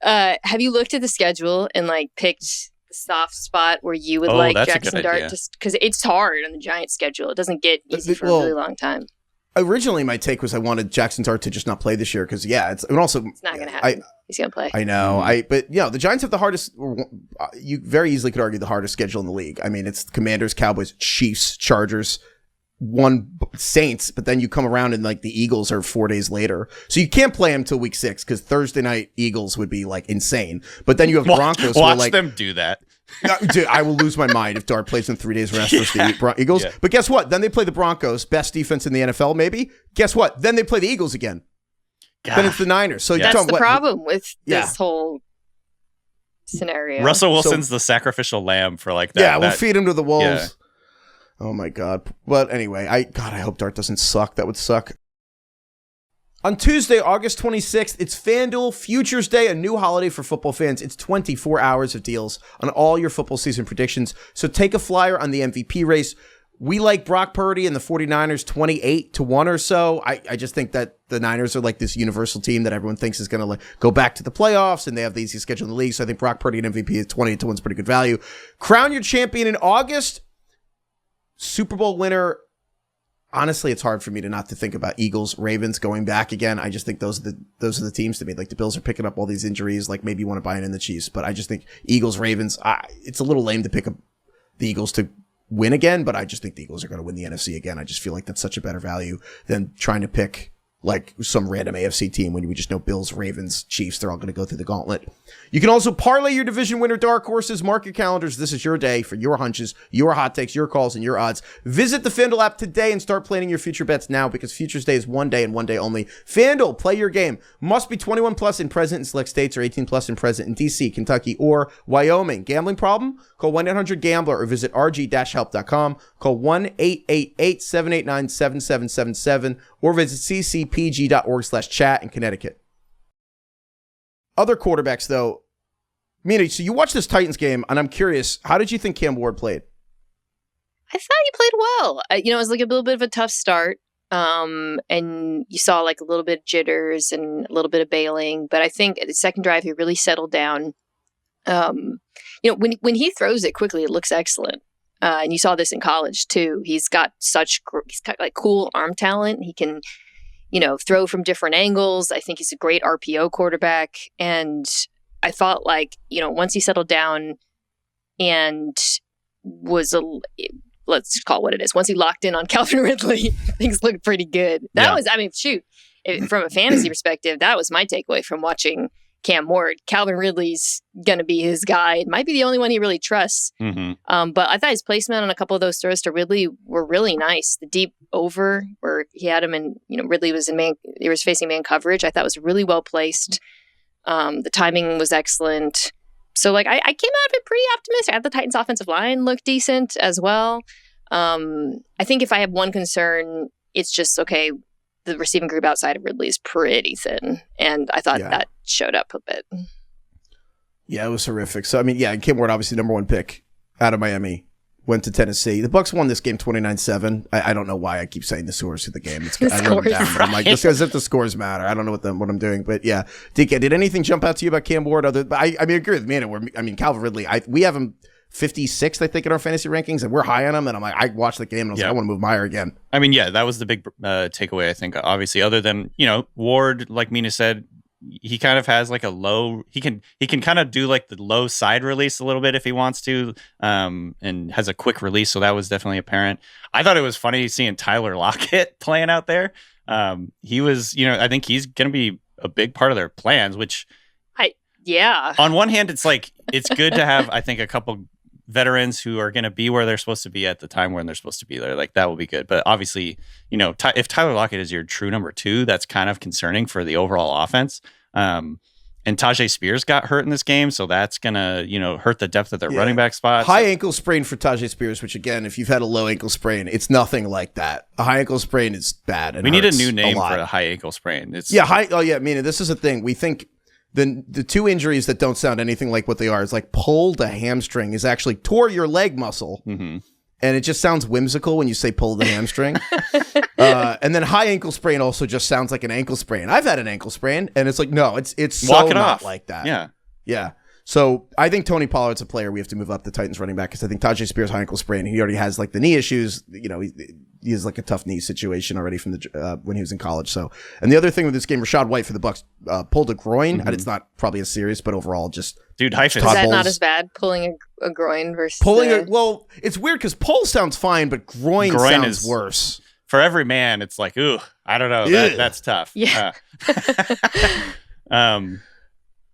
Have you looked at the schedule and like picked the soft spot where you would like Jackson Dart? Just because it's hard on the Giants schedule, it doesn't get easy for a really long time. Originally, my take was I wanted Jackson Dart to just not play this year because it's not going to happen. He's going to play. I know. But the Giants have the hardest. You very easily could argue the hardest schedule in the league. I mean, it's Commanders, Cowboys, Chiefs, Chargers, Saints, but then you come around and like the Eagles are 4 days later, so you can't play them till week 6 because Thursday night Eagles would be like insane. But then you have Broncos. Watch them do that. Dude, I will lose my mind if Dart plays in 3 days rest versus the Eagles. Yeah. But guess what? Then they play the Broncos, best defense in the NFL, maybe. Guess what? Then they play the Eagles again. God. Then it's the Niners. So that's the problem with this whole scenario. Russell Wilson's the sacrificial lamb for like that. Yeah, we'll feed him to the wolves. Yeah. Oh my God. But anyway, I hope Dart doesn't suck. That would suck. On Tuesday, August 26th, it's FanDuel Futures Day, a new holiday for football fans. It's 24 hours of deals on all your football season predictions. So take a flyer on the MVP race. We like Brock Purdy and the 49ers 28-1 or so. I just think that the Niners are like this universal team that everyone thinks is going to like go back to the playoffs, and they have the easiest schedule in the league. So I think Brock Purdy and MVP is 28-1 is pretty good value. Crown your champion in August. Super Bowl winner. Honestly, it's hard for me to think about Eagles, Ravens going back again. I just think those are the teams to me. Like the Bills are picking up all these injuries. Like maybe you want to buy in the Chiefs, but I just think Eagles, Ravens. It's a little lame to pick up the Eagles to win again, but I just think the Eagles are going to win the NFC again. I just feel like that's such a better value than trying to pick like some random AFC team when we just know Bills, Ravens, Chiefs, they're all going to go through the gauntlet. You can also parlay your division winner dark horses. Mark your calendars. This is your day for your hunches, your hot takes, your calls, and your odds. Visit the FanDuel app today and start planning your future bets now because Futures Day is one day and one day only. FanDuel, play your game. Must be 21 plus and present in select states or 18 plus and present in D.C., Kentucky, or Wyoming. Gambling problem? Call 1-800-GAMBLER or visit rg-help.com. Call 1-888-789-7777 or visit ccpg.org/chat in Connecticut. Other quarterbacks, though. Mina, so you watched this Titans game, and I'm curious, how did you think Cam Ward played? I thought he played well. It was like a little bit of a tough start, and you saw like a little bit of jitters and a little bit of bailing. But I think at the second drive, he really settled down. When he throws it quickly, it looks excellent. And you saw this in college too. He's got like cool arm talent. He can, throw from different angles. I think he's a great RPO quarterback. And I thought like, once he settled down and was let's call it what it is. Once he locked in on Calvin Ridley, things looked pretty good. From a fantasy perspective, that was my takeaway from watching Cam Ward. Calvin Ridley's going to be his guy. It might be the only one he really trusts. Mm-hmm. But I thought his placement on a couple of those throws to Ridley were really nice. The deep over where he had him and, Ridley was he was facing man coverage. I thought was really well placed. The timing was excellent. So like I came out of it pretty optimistic. I thought the Titans offensive line looked decent as well. I think if I have one concern, it's just, okay, the receiving group outside of Ridley is pretty thin. And I thought that showed up a bit. Yeah, it was horrific. So, Cam Ward, obviously number one pick out of Miami, went to Tennessee. The Bucs won this game 29-7. I don't know why I keep saying the scores of the game. I wrote them down, but I'm like, just as if the scores matter. I don't know what I'm doing. But yeah, DK, did anything jump out to you about Cam Ward? I agree with Mina. Calvin Ridley, we have him 56th, I think, in our fantasy rankings, and we're high on him. And I'm like, I watched the game and I was like, I want to move higher again. That was the big takeaway, I think, obviously, other than, Ward, like Mina said, he kind of has like a low, he can kind of do like the low side release a little bit if he wants to, and has a quick release. So that was definitely apparent. I thought it was funny seeing Tyler Lockett playing out there. He was, I think he's going to be a big part of their plans, which on one hand, it's like, it's good to have, I think, a couple veterans who are going to be where they're supposed to be at the time when they're supposed to be there. Like that will be good. But obviously, if Tyler Lockett is your true number 2, that's kind of concerning for the overall offense. And Tajay Spears got hurt in this game, so that's going to, hurt the depth of their running back spots. High ankle sprain for Tajay Spears, which again, if you've had a low ankle sprain, it's nothing like that. A high ankle sprain is bad. And we need a new name for a high ankle sprain. This is the thing. We think the two injuries that don't sound anything like what they are is like pulled a hamstring is actually tore your leg muscle. Mm-hmm. And it just sounds whimsical when you say pull the hamstring. And then high ankle sprain also just sounds like an ankle sprain. I've had an ankle sprain, and it's like, no, it's so Walk it not off. like that. Yeah. Yeah. So I think Tony Pollard's a player we have to move up the Titans running back because I think Tajay Spears high ankle sprain. He already has like the knee issues. You know, he has like a tough knee situation already from the when he was in college. So, and the other thing with this game, Rashad White for the Bucs pulled a groin, and it's not probably as serious, but overall just Dude, Heifetz. Is that not as bad? Pulling a groin versus well, it's weird because pull sounds fine, but groin sounds worse. For every man, it's like, ooh, I don't know. That's tough. Yeah.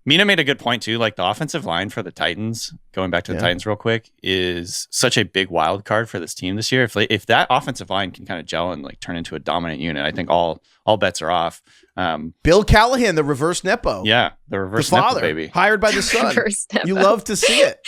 Mina made a good point too. Like the offensive line for the Titans, going back to the Titans real quick, is such a big wild card for this team this year. If that offensive line can kind of gel and like turn into a dominant unit, I think all bets are off. Bill Callahan, the reverse Nepo. Yeah, the reverse the Nepo father, baby. hired by the son. You love to see it.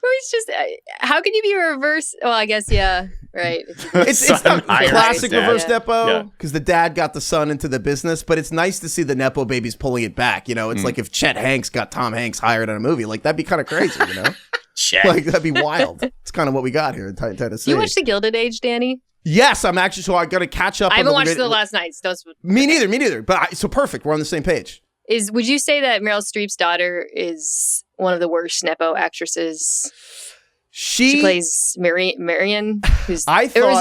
It's just, how can you be a reverse? Well, I guess, yeah, right. It's not classic reverse Yeah. Nepo because the dad got the son into the business, but it's nice to see the Nepo babies pulling it back. You know, it's like if Chet Hanks got Tom Hanks hired on a movie, like that'd be kind of crazy, you know? Chet. Like that'd be wild. It's kind of what we got here in Tennessee. You watched The Gilded Age, Danny? Yes, I'm actually, so I got to catch up. I haven't watched the last nights. Me neither. But so perfect. We're on the same page. Would you say that Meryl Streep's daughter is one of the worst Nepo actresses? She plays Marion. Or is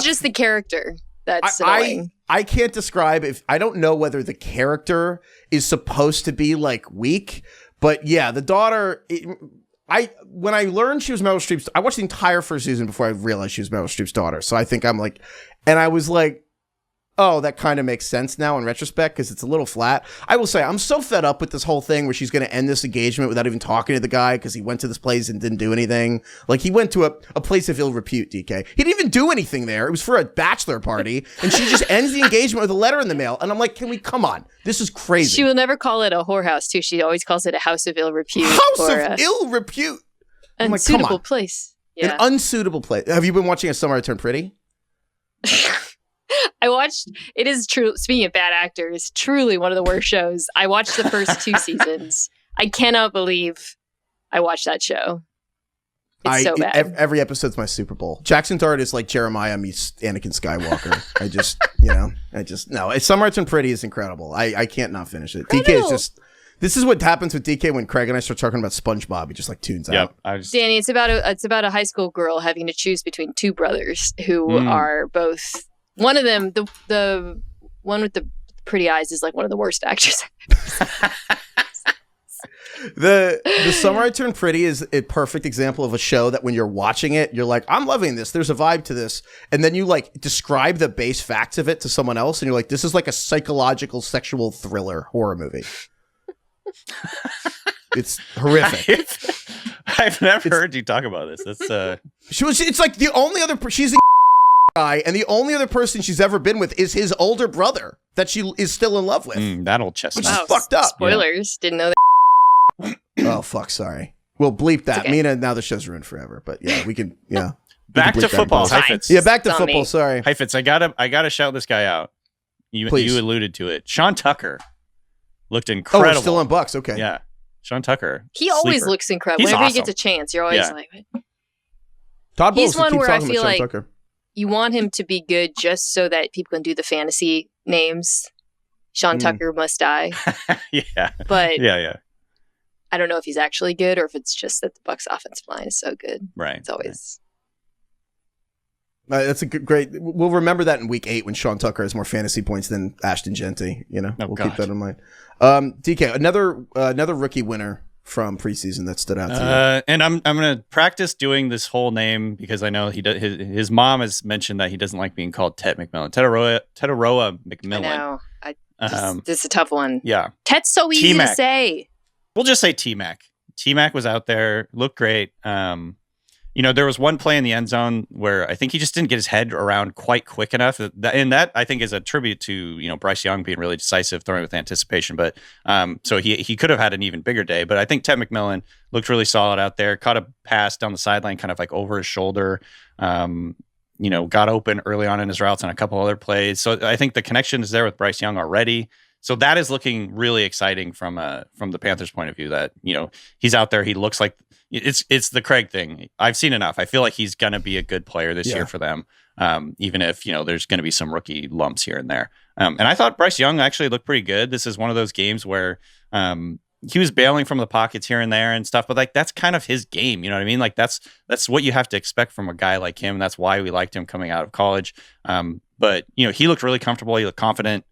just the character that's annoying? I can't describe I don't know whether the character is supposed to be like weak, but yeah, the daughter. When I learned she was Meryl Streep's, I watched the entire first season before I realized she was Meryl Streep's daughter. So I think I'm like, and I was like, oh, that kind of makes sense now in retrospect because it's a little flat. I will say I'm so fed up with this whole thing where she's going to end this engagement without even talking to the guy because he went to this place and didn't do anything. Like he went to a place of ill repute, DK. He didn't even do anything there. It was for a bachelor party and she just ends the engagement with a letter in the mail. And I'm like, come on. This is crazy. She will never call it a whorehouse too. She always calls it a house of ill repute. House of ill repute. Unsuitable place. Yeah. An unsuitable place. Have you been watching A Summer I Turned Pretty? I watched, it is true, speaking of bad actors, truly one of the worst shows. I watched the first 2 seasons. I cannot believe I watched that show. It's so bad. Every episode's my Super Bowl. Jackson Dart is like Jeremiah meets Anakin Skywalker. No. A Summer I Turned Pretty is incredible. I can't not finish it. DK is just, this is what happens with DK when Craig and I start talking about SpongeBob. He just like tunes out. Danny, it's about a high school girl having to choose between 2 brothers who are both. One of them, the one with the pretty eyes, is like one of the worst actors. The Summer I Turned Pretty is a perfect example of a show that when you're watching it, you're like, I'm loving this. There's a vibe to this. And then you like describe the base facts of it to someone else. And you're like, this is like a psychological sexual thriller horror movie. It's horrific. I've never heard you talk about this. It's like the only other, she's a guy, and the only other person she's ever been with is his older brother that she is still in love with. That old chestnut. Which is fucked up. Spoilers. Didn't know that. Oh, fuck. Sorry. We'll bleep that. Okay. Mina, now the show's ruined forever. But yeah, we can, yeah. Back to football. Heifetz. Yeah, back to football. Sorry. Heifetz, I gotta shout this guy out. You alluded to it. Sean Tucker looked incredible. Oh, we're still on Bucks. Okay. Yeah. Sean Tucker. He always looks incredible. He's Whenever awesome. he gets a chance, you're always like, Todd he's Bowles one keeps where I talking feel about Sean like Tucker. you want him to be good just so that people can do the fantasy names. Sean Tucker must die. Yeah. But yeah. I don't know if he's actually good or if it's just that the Bucs offensive line is so good. Right. It's always. That's a great. We'll remember that in week 8 when Sean Tucker has more fantasy points than Ashton Genty. You know, we'll keep that in mind. DK, another rookie winner from preseason that stood out to you. And I'm gonna practice doing this whole name because I know he does. His mom has mentioned that he doesn't like being called Tet McMillan. Tetaroa McMillan. I know. This is a tough one. Yeah. Tet's so easy T-Mac. to say. We'll just say T-Mac. T-Mac was out there, looked great. There was one play in the end zone where I think he just didn't get his head around quite quick enough. And that I think is a tribute to, Bryce Young being really decisive, throwing with anticipation. But so he could have had an even bigger day. But I think Tet McMillan looked really solid out there, caught a pass down the sideline, kind of like over his shoulder. Got open early on in his routes on a couple other plays. So I think the connection is there with Bryce Young already. So that is looking really exciting from the Panthers' point of view. That he's out there. He looks like it's the Craig thing. I've seen enough. I feel like he's gonna be a good player this year for them. Even if there's gonna be some rookie lumps here and there. And I thought Bryce Young actually looked pretty good. This is one of those games where he was bailing from the pockets here and there and stuff, but like that's kind of his game. You know what I mean? Like that's what you have to expect from a guy like him. And that's why we liked him coming out of college. But he looked really comfortable. He looked confident,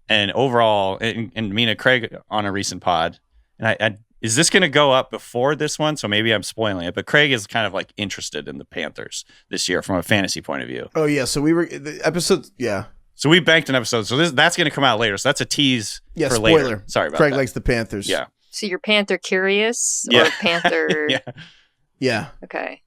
and overall, and Mina Craig on a recent pod, and I is this going to go up before this one? So maybe I'm spoiling it, but Craig is kind of like interested in the Panthers this year from a fantasy point of view. Oh yeah. So we were the episode. Yeah. So we banked an episode. So that's going to come out later. So that's a tease for spoiler. Later. Sorry about Craig that. likes the Panthers. Yeah. So you're Panther curious or Panther? Yeah. Okay.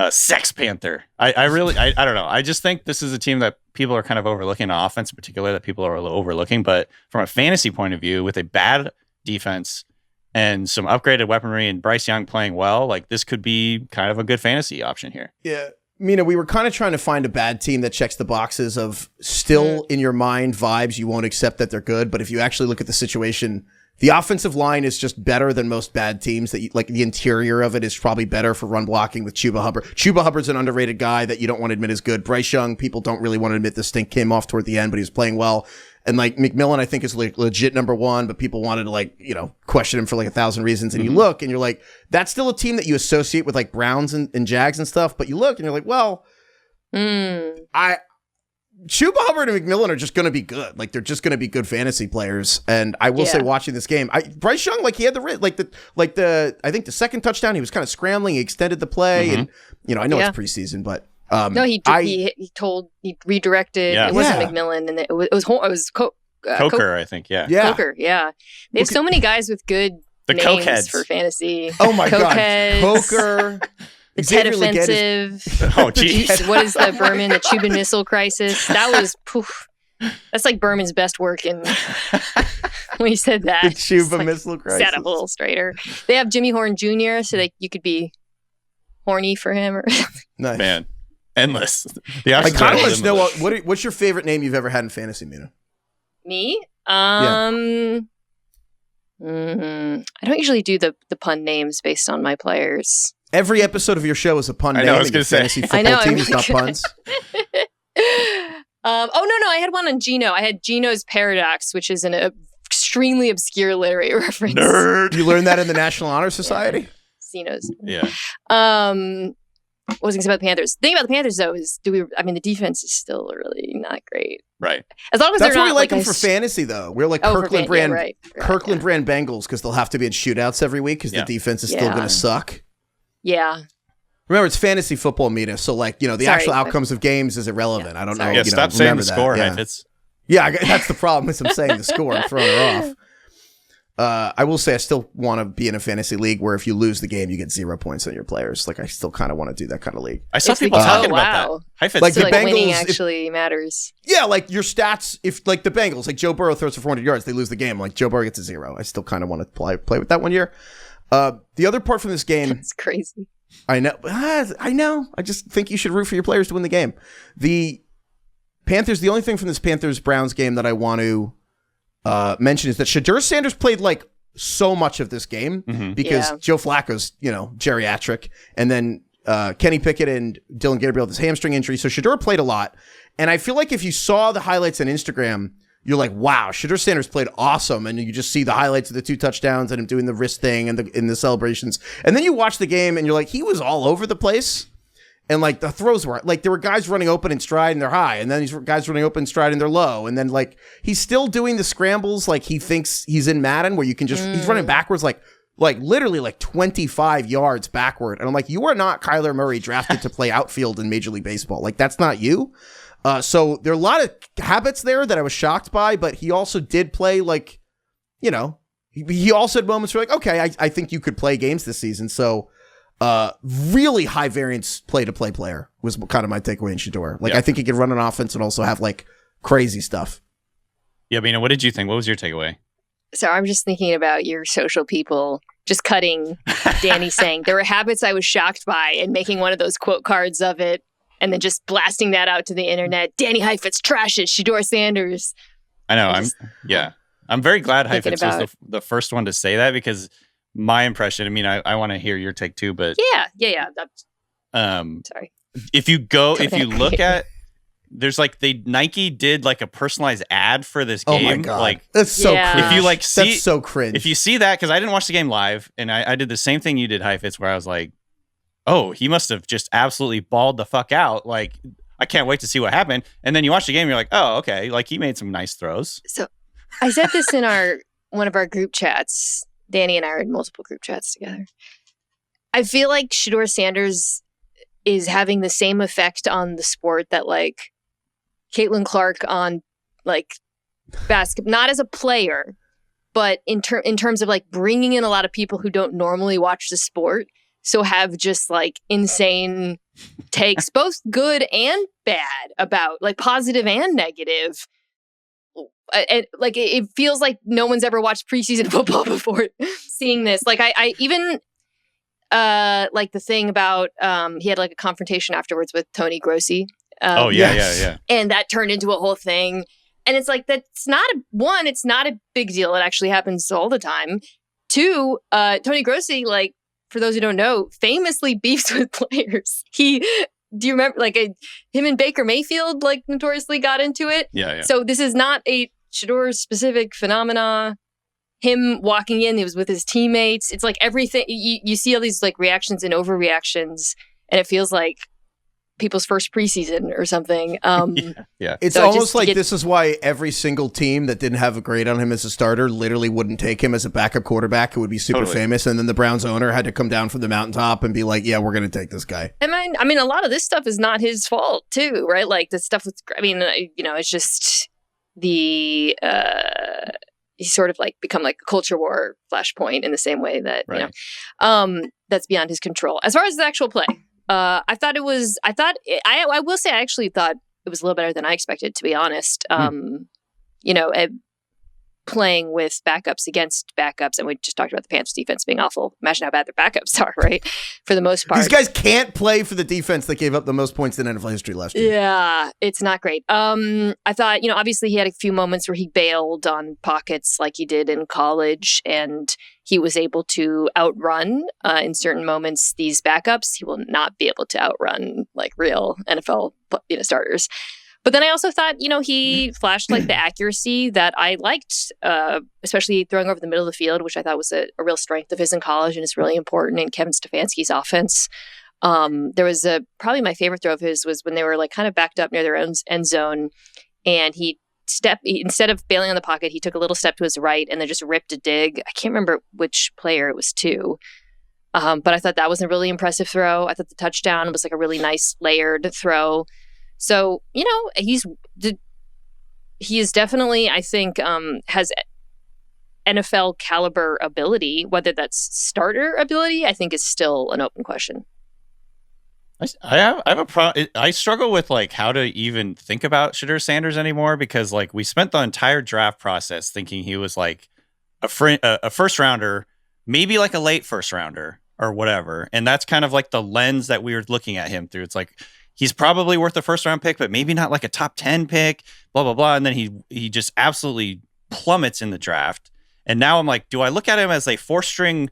Sex Panther. I don't know. I just think this is a team that people are kind of overlooking on offense in particular, that people are overlooking. But from a fantasy point of view, with a bad defense and some upgraded weaponry and Bryce Young playing well, like this could be kind of a good fantasy option here. Yeah. Mina, we were kind of trying to find a bad team that checks the boxes of still in your mind vibes. You won't accept that they're good. But if you actually look at the situation, the offensive line is just better than most bad teams. That the interior of it is probably better for run blocking with Chuba Hubbard. Chuba Hubbard's an underrated guy that you don't want to admit is good. Bryce Young, people don't really want to admit the stink came off toward the end, but he was playing well. And like McMillan, I think is legit number one, but people wanted to question him for 1,000 reasons. And you look and you're like, that's still a team that you associate with like Browns and Jags and stuff. But you look and you're like, well, Chuba Hubbard and McMillan are just going to be good. Like they're just going to be good fantasy players. And I will say, watching this game, Bryce Young, he had the I think the second touchdown, he was kind of scrambling. He extended the play, and I know it's preseason, but no, he redirected. It wasn't McMillan, and it was Coker, I think. Yeah, Coker. Yeah, they have so many guys with good names Cokeheads for fantasy. Oh my god, Coker. The Ted Offensive. Oh, geez. What is the Berman? The Cuban Missile Crisis. That was poof. That's like Berman's best work. And when he said that, the Cuban Missile Crisis. Sat up a little straighter. They have Jimmy Horn Jr., so you could be horny for him or something. Nice. Man, endless. I kind of want to know what's your favorite name you've ever had in fantasy, Mina? Me? I don't usually do the pun names based on my players. Every episode of your show is a pun name. I was going to say. Fantasy football team is not puns. No, I had one on Geno. I had Geno's Paradox, which is an extremely obscure literary reference. Nerd. You learned that in the National Honor Society? Geno's. Yeah. What was I going to say about the Panthers? The thing about the Panthers, though, is the defense is still really not great. Right. As long as that's they're why not we like them for fantasy, though. We're like Kirkland brand Bengals because they'll have to be in shootouts every week because the defense is still going to suck. Yeah. Remember, it's fantasy football, Mina, so the actual outcomes of games is irrelevant. I don't know. Yeah, stop saying the score, Heifetz. Yeah, that's the problem. Is I'm saying the score. I'm throwing her off. I will say I still want to be in a fantasy league where if you lose the game, you get 0 points on your players. I still kind of want to do that kind of league. I saw people talking about that. Heifetz. So the Bengals, winning actually matters. Yeah, your stats, if the Bengals, Joe Burrow throws for 400 yards, they lose the game. Joe Burrow gets a 0. I still kind of want to play with that one year. The other part from this game... It's crazy. I know. I just think you should root for your players to win the game. The Panthers, the only thing from this Panthers-Browns game that I want to mention is that Shedeur Sanders played so much of this game because Joe Flacco's, geriatric. And then Kenny Pickett and Dylan Gabriel with his hamstring injury. So Shedeur played a lot. And I feel like if you saw the highlights on Instagram, you're like, wow, Shedeur Sanders played awesome. And you just see the highlights of the 2 touchdowns and him doing the wrist thing and in the celebrations. And then you watch the game and you're like, he was all over the place. And the throws were there were guys running open in stride and they're high. And then these guys running open in stride and they're low. And then he's still doing the scrambles he thinks he's in Madden where you can just, he's running backwards literally 25 yards backward. And I'm like, you are not Kyler Murray drafted to play outfield in Major League Baseball. That's not you. So there are a lot of habits there that I was shocked by, but he also did play he also had moments where okay, I think you could play games this season. So really high variance play-to-play player was kind of my takeaway in Shedeur. I think he could run an offense and also have crazy stuff. Yeah, Mina, what did you think? What was your takeaway? So I'm just thinking about your social people just cutting Danny saying there were habits I was shocked by and making one of those quote cards of it. And then just blasting that out to the internet. Danny Heifetz trashes Shedeur Sanders. I know. I'm very glad Thinking Heifetz was about- the first one to say that, because my impression, I mean, I want to hear your take too, but Yeah. That's, sorry. if you look ahead. at, there's like Nike did like a personalized ad for this game. Oh my god, Like, that's so Yeah. cringe. if you like see, that's so cringe. if you see that, because I didn't watch the game live, and I did the same thing you did, Heifetz, where I was like, oh, he must have just absolutely balled the fuck out. Like, I can't wait to see what happened. And then you watch the game, and you're like, oh, okay, like he made some nice throws. So I said this in one of our group chats. Danny and I are in multiple group chats together. I feel like Shedeur Sanders is having the same effect on the sport that like Caitlin Clark on like basketball, not as a player, but in terms of like bringing in a lot of people who don't normally watch the sport. So have just like insane takes, both good and bad, about like positive and negative. Like it feels like no one's ever watched preseason football before seeing this. Like I even like the thing about he had like a confrontation afterwards with Tony Grossi. Yeah. And that turned into a whole thing. And it's like, it's not a big deal. It actually happens all the time. 2, Tony Grossi, like, for those who don't know, famously beefs with players. Do you remember, like, him and Baker Mayfield, like, notoriously got into it? Yeah. So this is not a Shedeur-specific phenomena. Him walking in, he was with his teammates. It's like everything, you see all these, like, reactions and overreactions, and it feels like people's first preseason or something. Yeah. It's So almost just like this is why every single team that didn't have a grade on him as a starter literally wouldn't take him as a backup quarterback who would be super famous. And then the Browns owner had to come down from the mountaintop and be like, yeah, we're going to take this guy. I mean, a lot of this stuff is not his fault too, right? Like the stuff with, it's just he's sort of like become like a culture war flashpoint in the same way that, that's beyond his control. As far as the actual play, I will say I actually thought it was a little better than I expected, to be honest. Playing with backups against backups, and we just talked about the Panthers defense being awful. Imagine how bad their backups are, right? For the most part. These guys can't play for the defense that gave up the most points in NFL history last year. Yeah, it's not great. I thought, obviously he had a few moments where he bailed on pockets like he did in college, and he was able to outrun in certain moments these backups. He will not be able to outrun like real NFL starters. But then I also thought, he flashed like the accuracy that I liked, especially throwing over the middle of the field, which I thought was a real strength of his in college and is really important in Kevin Stefanski's offense. There was probably my favorite throw of his was when they were like kind of backed up near their own end zone, and instead of bailing on the pocket, he took a little step to his right and then just ripped a dig. I can't remember which player it was to. But I thought that was a really impressive throw. I thought the touchdown was like a really nice layered throw. So, he is definitely, I think, has NFL caliber ability. Whether that's starter ability, I think is still an open question. I have a problem. I struggle with like how to even think about Shedeur Sanders anymore, because like we spent the entire draft process thinking he was like a first rounder, maybe like a late first rounder or whatever. And that's kind of like the lens that we were looking at him through. It's like, he's probably worth a first round pick, but maybe not like a top 10 pick, blah, blah, blah. And then he just absolutely plummets in the draft. And now I'm like, do I look at him as a 4-string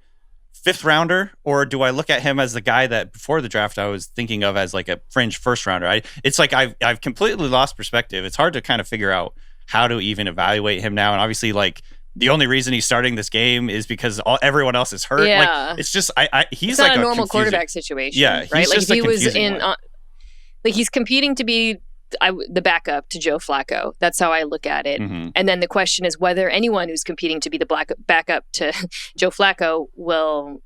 5th rounder, or do I look at him as the guy that before the draft I was thinking of as like a fringe first rounder? It's like I've completely lost perspective. It's hard to kind of figure out how to even evaluate him now. And obviously, like, the only reason he's starting this game is because everyone else is hurt. Yeah. Like, it's just he's it's like not a normal confusing quarterback situation. Yeah, he's right. Like just if he was confusing in. one. Like he's competing to be the backup to Joe Flacco. That's how I look at it. Mm-hmm. And then the question is whether anyone who's competing to be the backup to Joe Flacco will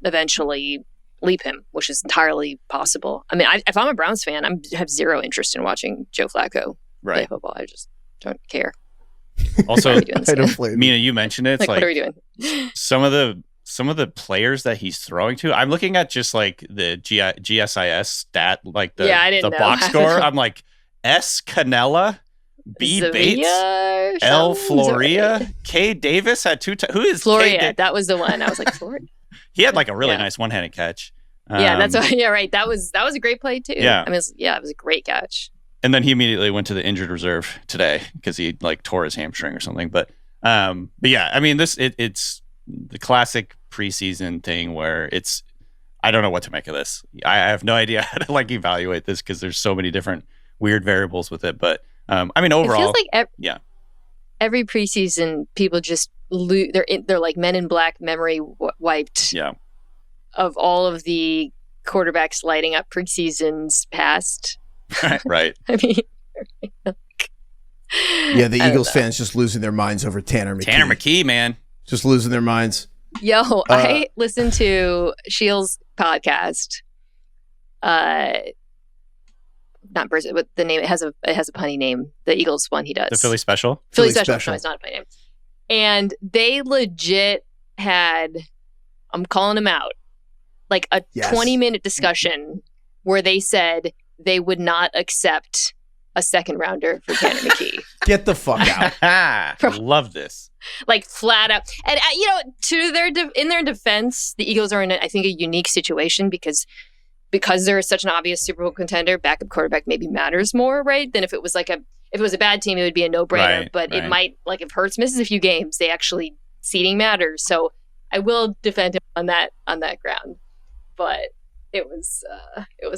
eventually leap him, which is entirely possible. I mean, if I'm a Browns fan, I have zero interest in watching Joe Flacco play football. I just don't care. Also, Mina, you mentioned it. It's like, what are we doing? Some of the players that he's throwing to, I'm looking at just like the GSIS stat, like the box score. I'm like S. Canella, B. Sevilla, Bates, L. Floria, K. Davis had 2 times. Who is Floria? K. That was the one. I was like, Floria. He had like a really nice one-handed catch. That's right. That was a great play too. Yeah. I mean, it was a great catch. And then he immediately went to the injured reserve today because he like tore his hamstring or something. But But yeah, I mean, it's the classic preseason thing where I don't know what to make of this. I have no idea how to like evaluate this because there's so many different weird variables with it. But I mean, overall, it feels like every preseason people just lose. They're like Men in Black memory wiped. Yeah. Of all of the quarterbacks lighting up preseasons past. Right. I mean, yeah, the Eagles fans just losing their minds over Tanner McKee. Tanner McKee, man. Just losing their minds. Yo, I listened to Shields' podcast. Not Brizzy, but the name it has a punny name. The Eagles one he does. The Philly Special? Philly Special. No, it's not a funny name. And they legit had, I'm calling him out, like a 20-minute discussion where they said they would not accept a second rounder for Tanner McKee. Get the fuck out. Love this. Like flat out. And in their defense, the Eagles are in I think a unique situation because they're such an obvious Super Bowl contender, backup quarterback maybe matters more, right? Than if it was if it was a bad team, it would be a no-brainer. Right, but it might, like if Hurts misses a few games, they actually seeding matters. So I will defend him on that ground. But it was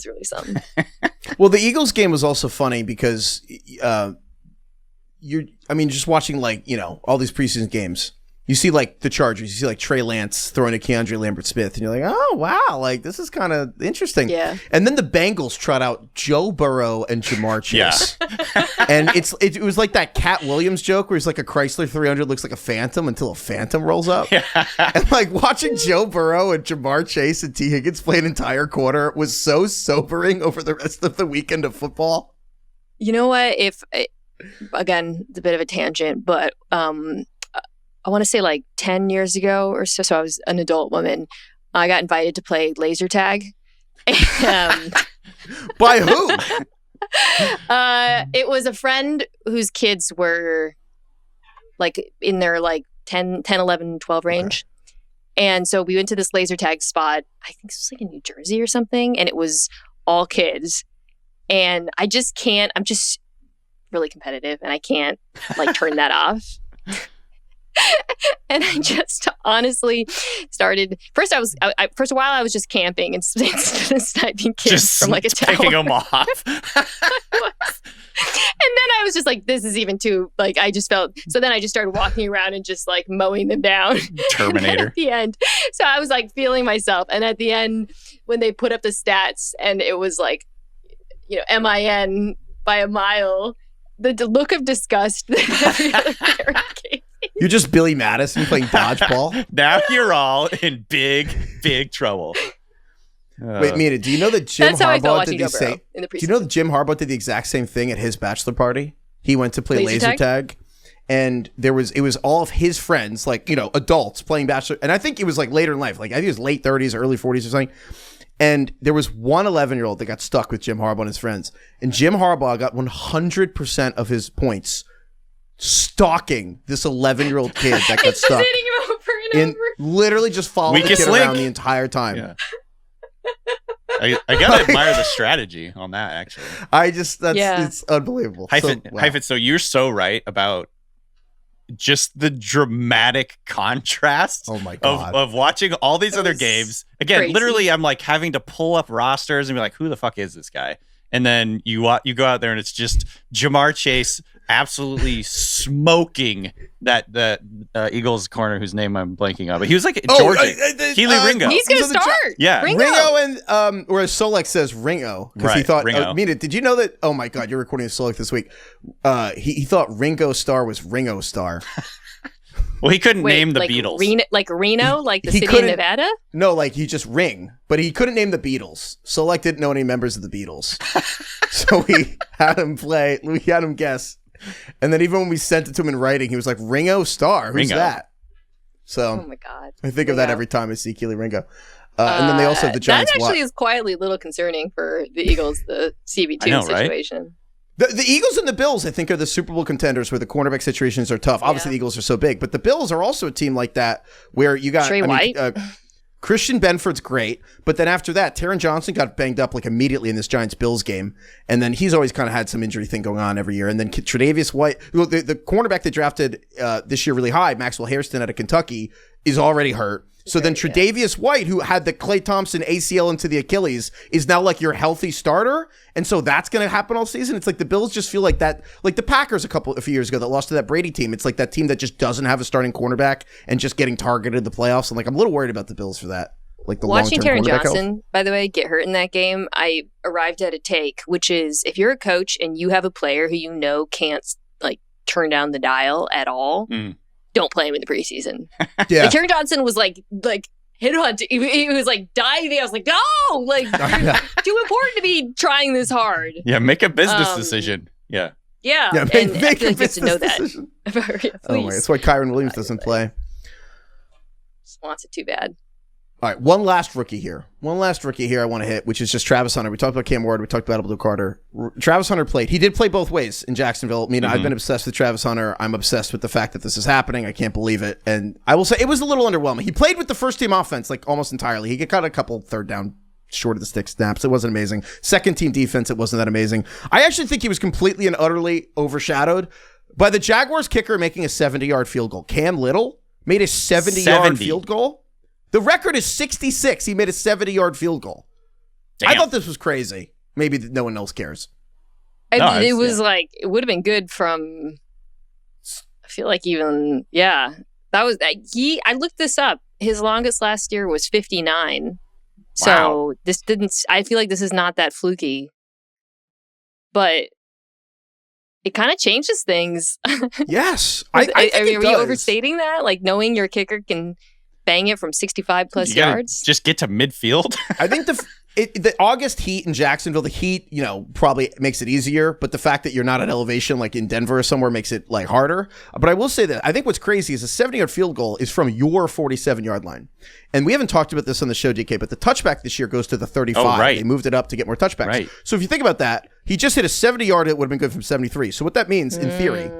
really something. Well, the Eagles game was also funny because just watching all these preseason games, you see like the Chargers, you see like Trey Lance throwing to Keandre Lambert-Smith, and you're like, oh wow, like this is kind of interesting. Yeah. And then the Bengals trot out Joe Burrow and Jamar Chase. Yeah. And it was like that Cat Williams joke where he's like a Chrysler 300 looks like a Phantom until a Phantom rolls up. Yeah. And like watching Joe Burrow and Jamar Chase and T. Higgins play an entire quarter was so sobering over the rest of the weekend of football. You know what? Again, it's a bit of a tangent, but I want to say like 10 years ago or so I was an adult woman. I got invited to play laser tag. By who? It was a friend whose kids were like in their like 10, 11, 12 range. Okay. And so we went to this laser tag spot. I think this was like in New Jersey or something. And it was all kids. And I just can't, I'm just really competitive and I can't like turn that off. And I just honestly started. First, first a while I was just camping and sniping kids just from like a tower. Picking them off. And then I was just like, this is even too like. I just felt. So then I just started walking around and just like mowing them down. Terminator. At the end, so I was like feeling myself. And at the end, when they put up the stats, and it was like, MIN by a mile. The look of disgust that every other parent gave. You're just Billy Madison playing dodgeball. Now you're all in big trouble. Wait, Mina, do you know that Jim Harbaugh did the same? Do you know that Jim Harbaugh did the exact same thing at his bachelor party? He went to play laser tag, and it was all of his friends, like adults playing bachelor. And I think it was like later in life, like I think it was late 30s or early 40s or something. And there was one 11-year-old that got stuck with Jim Harbaugh and his friends. And Jim Harbaugh got 100% of his points stalking this 11-year-old kid that got stuck. Hitting him over and over. Literally just following the kid around the entire time. Yeah. I gotta admire the strategy on that, actually. It's unbelievable. Heifetz, so you're so right about just the dramatic contrast of watching all these other games. Again, crazy. Literally, I'm like having to pull up rosters and be like, who the fuck is this guy? And then you go out there and it's just Jamar Chase absolutely smoking the Eagles corner whose name I'm blanking on. But he was like Georgia. Keely Ringo. He's going to start. Yeah. Ringo and, or as Solek says, Ringo. Because he thought, Mina, did you know that, oh my God, you're recording with Solek this week. He thought Ringo Starr was Ringo Starr. Well, he couldn't name the Beatles. Reno, like the city of Nevada? No, like he just Ring, but he couldn't name the Beatles. Solek didn't know any members of the Beatles. So we had him guess. And then even when we sent it to him in writing, he was like, Ringo Starr, who's that? So oh my God. I think of that every time I see Keely Ringo. And then they also have the Giants. That actually is quietly a little concerning for the Eagles, the CB2 situation. Right? The Eagles and the Bills, I think, are the Super Bowl contenders where the cornerback situations are tough. Obviously, the Eagles are so big, but the Bills are also a team like that where you got Trey White. Christian Benford's great, but then after that, Taron Johnson got banged up like immediately in this Giants-Bills game, and then he's always kind of had some injury thing going on every year. And then Tre'Davious White, the cornerback they drafted this year really high, Maxwell Hairston out of Kentucky, is already hurt. So then Tre'Davious White, who had the Klay Thompson ACL into the Achilles, is now like your healthy starter. And so that's going to happen all season. It's like the Bills just feel like that, like the Packers a few years ago that lost to that Brady team. It's like that team that just doesn't have a starting cornerback and just getting targeted in the playoffs. And like, I'm a little worried about the Bills for that. Like the watching Taron Johnson, health. by the way, get hurt in that game, I arrived at a take, which is if you're a coach and you have a player who you know can't like turn down the dial at all, don't play him in the preseason. Yeah. Like, Taron Johnson was like hit on. He was like diving. I was like, no, like you're too important to be trying this hard. Yeah, make a business decision. Yeah. Yeah, make I feel a like you have to know decision. that. Yeah, Oh my, that's why Kyron Williams doesn't play. Just wants it too bad. All right, one last rookie here I want to hit, which is just Travis Hunter. We talked about Cam Ward. We talked about Abdul Carter. Travis Hunter played. He did play both ways in Jacksonville. I mean, I've been obsessed with Travis Hunter. I'm obsessed with the fact that this is happening. I can't believe it. And I will say it was a little underwhelming. He played with the first team offense like almost entirely. He got a couple third down short of the stick snaps. It wasn't amazing. Second team defense, it wasn't that amazing. I actually think he was completely and utterly overshadowed by the Jaguars kicker making a 70-yard field goal. Cam Little made a 70-yard field goal. The record is 66. He made a 70-yard field goal. Damn. I thought this was crazy. Maybe no one else cares. It was like, it would have been good from, I feel like even, that was, I looked this up. His longest last year was 59. So this I feel like this is not that fluky. But it kind of changes things. Yes. Are you overstating that? Like knowing your kicker can bang it from 65 plus yards? Just get to midfield. I think the August heat in Jacksonville, the heat, probably makes it easier, but the fact that you're not at elevation like in Denver or somewhere makes it like harder. But I will say that I think what's crazy is a 70-yard field goal is from your 47-yard line. And we haven't talked about this on the show, DK, but the touchback this year goes to the 35. Oh, right. They moved it up to get more touchbacks. Right. So if you think about that, he just hit a 70-yard, it would have been good from 73. So what that means in theory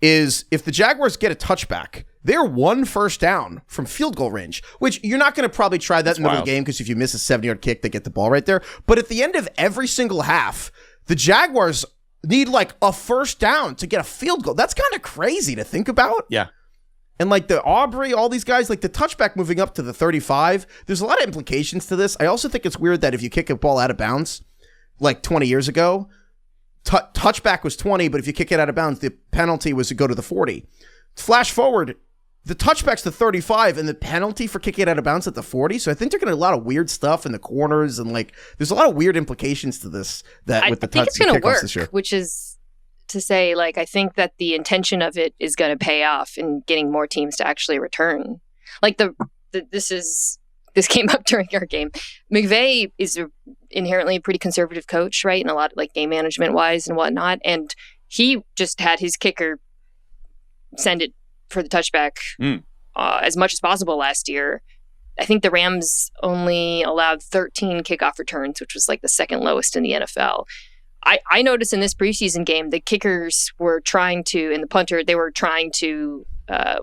is if the Jaguars get a touchback, they're one first down from field goal range, which you're not going to probably try that in the middle of the game because if you miss a 70-yard kick, they get the ball right there. But at the end of every single half, the Jaguars need like a first down to get a field goal. That's kind of crazy to think about. Yeah. And like the Aubrey, all these guys, like the touchback moving up to the 35, there's a lot of implications to this. I also think it's weird that if you kick a ball out of bounds, like 20 years ago, touchback was 20, but if you kick it out of bounds, the penalty was to go to the 40. Flash forward, the touchback's the 35 and the penalty for kicking it out of bounds at the 40. So I think they're going to do a lot of weird stuff in the corners and like there's a lot of weird implications to this with the think it's going to work, this year. Which is to say, like, I think that the intention of it is going to pay off in getting more teams to actually return. Like this came up during our game. McVay is inherently a pretty conservative coach, right? And a lot like game management wise and whatnot. And he just had his kicker send it for the touchback as much as possible last year. I think the Rams only allowed 13 kickoff returns, which was like the second lowest in the NFL. I noticed in this preseason game, the kickers were trying to, and the punter, they were trying to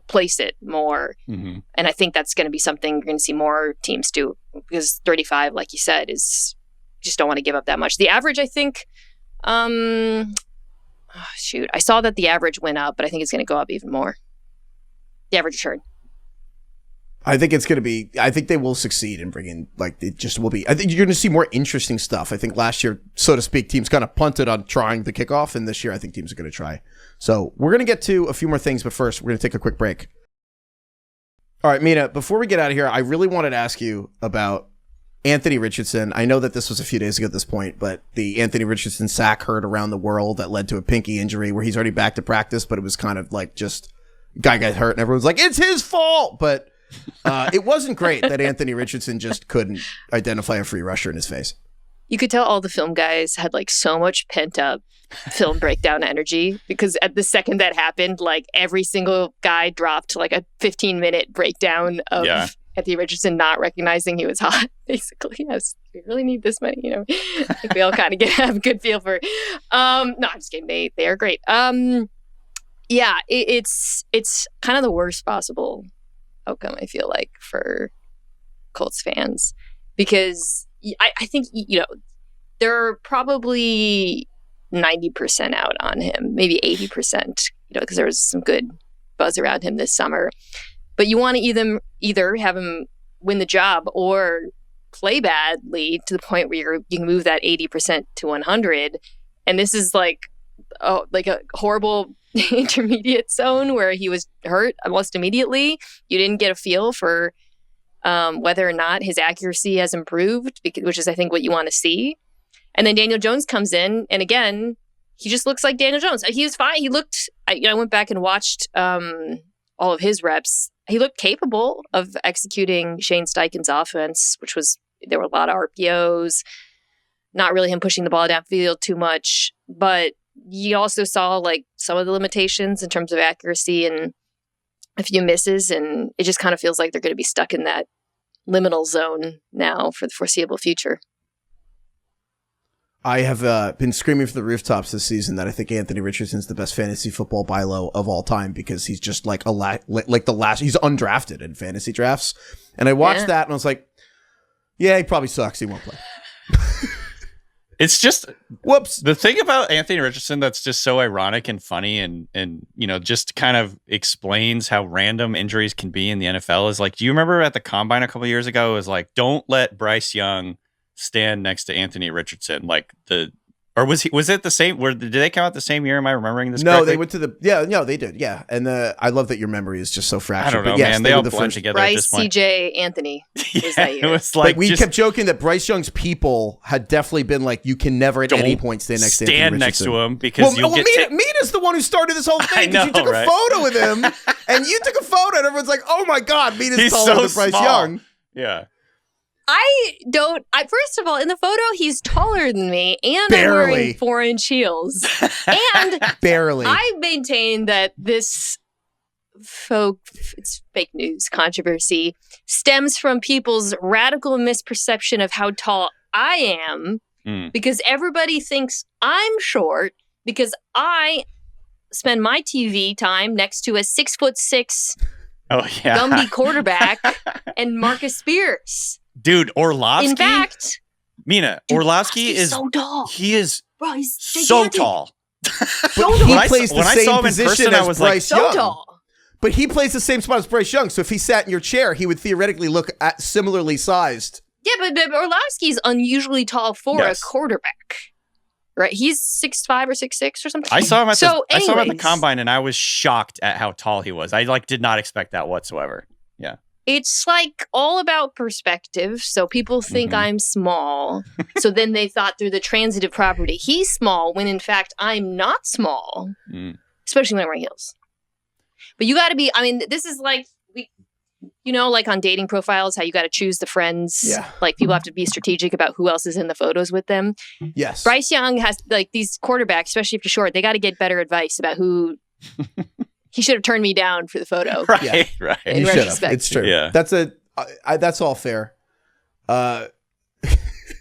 place it more. Mm-hmm. And I think that's going to be something you're going to see more teams do because 35, like you said, is just don't want to give up that much. The average, I think, I saw that the average went up, but I think it's going to go up even more. The average return. I think it's going to be, I think they will succeed in bringing, like, it just will be, I think you're going to see more interesting stuff. I think last year, so to speak, teams kind of punted on trying the kickoff, and this year I think teams are going to try. So we're going to get to a few more things, but first we're going to take a quick break. All right, Mina, before we get out of here, I really wanted to ask you about Anthony Richardson. I know that this was a few days ago at this point, but the Anthony Richardson sack heard around the world that led to a pinky injury where he's already back to practice, but it was kind of like just guy got hurt and everyone's like, it's his fault. But it wasn't great that Anthony Richardson just couldn't identify a free rusher in his face. You could tell all the film guys had like so much pent up film breakdown energy because at the second that happened, like every single guy dropped like a 15-minute breakdown of Anthony Richardson not recognizing he was hot. Basically, we really need this money, I think we all kind of have a good feel for. No, I'm just kidding. They are great. It's kind of the worst possible outcome, I feel like, for Colts fans, because I think, they're probably 90% out on him, maybe 80%, because there was some good buzz around him this summer. But you want to either have him win the job or play badly to the point where you can move that 80% to 100. And this is like a horrible intermediate zone where he was hurt almost immediately. You didn't get a feel for whether or not his accuracy has improved, which is, I think, what you want to see. And then Daniel Jones comes in, and again, he just looks like Daniel Jones. He was fine. He looked, I went back and watched all of his reps. He looked capable of executing Shane Steichen's offense, there were a lot of RPOs, not really him pushing the ball downfield too much. But you also saw like some of the limitations in terms of accuracy and a few misses. And it just kind of feels like they're going to be stuck in that liminal zone now for the foreseeable future. I have been screaming from the rooftops this season that I think Anthony Richardson's the best fantasy football buy low of all time, because he's just like he's undrafted in fantasy drafts. And I watched that and I was like, yeah, he probably sucks. He won't play. It's just, whoops. The thing about Anthony Richardson that's just so ironic and funny and just kind of explains how random injuries can be in the NFL is like, do you remember at the Combine a couple of years ago, it was like, don't let Bryce Young stand next to Anthony Richardson, or was it the same? Did they come out the same year? Am I remembering this? No, correctly? they went to they did, yeah. And I love that your memory is just so fractured. I don't know, but yes, man. They all blend together Bryce, at this point. CJ, Anthony. Was that year. It was like we kept joking that Bryce Young's people had definitely been like, you can never at any point stand next to Anthony Richardson. To him because Mina's the one who started this whole thing. I know, you took a photo with him, and you took a photo, and everyone's like, "Oh my God, Mina's taller than Bryce Young." Yeah. First of all, in the photo, he's taller than me, and Barely. I'm wearing 4-inch heels. And barely. I maintain that this it's fake news controversy stems from people's radical misperception of how tall I am, because everybody thinks I'm short because I spend my TV time next to a 6'6" Gumby quarterback and Marcus Spears. Dude, Orlovsky. In fact, Mina, Orlovsky is so tall. He is Bro, he's so tall. But he plays the same position as Bryce Young. So tall. But he plays the same spot as Bryce Young. So if he sat in your chair, he would theoretically look similarly sized. Yeah, but Orlovsky's unusually tall for a quarterback. Right? He's 6'5" or 6'6" or something. I saw him at the Combine, and I was shocked at how tall he was. I did not expect that whatsoever. Yeah. It's like all about perspective. So people think I'm small. So then they thought through the transitive property, he's small, when in fact I'm not small, especially when I'm wearing heels. But you got to be, this is like, like on dating profiles, how you got to choose the friends. Yeah. Like people have to be strategic about who else is in the photos with them. Yes. Bryce Young has, like, these quarterbacks, especially if you're short, they got to get better advice about who... He should have turned me down for the photo. Right. He should have. It's true. Yeah. That's all fair. But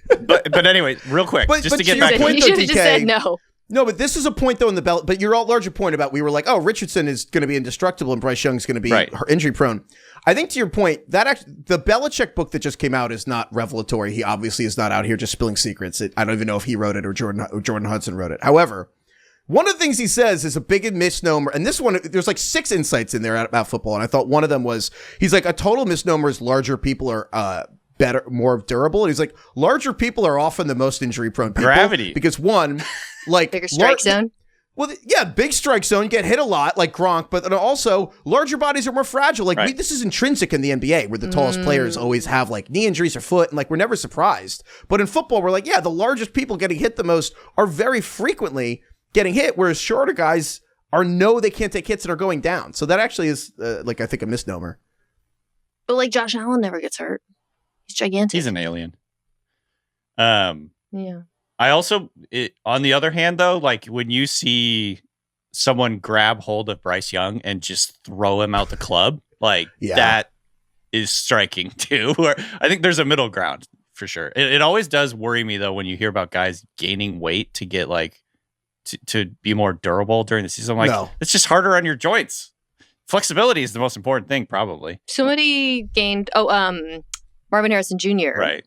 anyway, real quick, just to get back to point, you should have just said no. No, but this is a point though in the belt. But your larger point about we were like, oh, Richardson is going to be indestructible and Bryce Young's going to be injury prone. I think to your point, the Belichick book that just came out is not revelatory. He obviously is not out here just spilling secrets. I don't even know if he wrote it or Jordan Hudson wrote it. However, one of the things he says is a big misnomer, and this one, there's like 6 insights in there about football, and I thought one of them was, he's like, a total misnomer is larger people are better, more durable, and he's like, larger people are often the most injury-prone people. Gravity. Because one, like... Bigger strike zone? Well, yeah, big strike zone, get hit a lot, like Gronk, but also, larger bodies are more fragile. Like, this is intrinsic in the NBA, where the tallest players always have, like, knee injuries or foot, and, like, we're never surprised. But in football, we're like, yeah, the largest people getting hit the most are very frequently getting hit, whereas shorter guys know they can't take hits and are going down. So that actually is, I think, a misnomer. But, like, Josh Allen never gets hurt. He's gigantic. He's an alien. Yeah. I also, on the other hand, though, like, when you see someone grab hold of Bryce Young and just throw him out the club, that is striking, too. I think there's a middle ground, for sure. It always does worry me, though, when you hear about guys gaining weight to get, like, to be more durable during the season. I'm like, it's just harder on your joints. Flexibility is the most important thing, probably. Somebody gained, Marvin Harrison Jr. Right.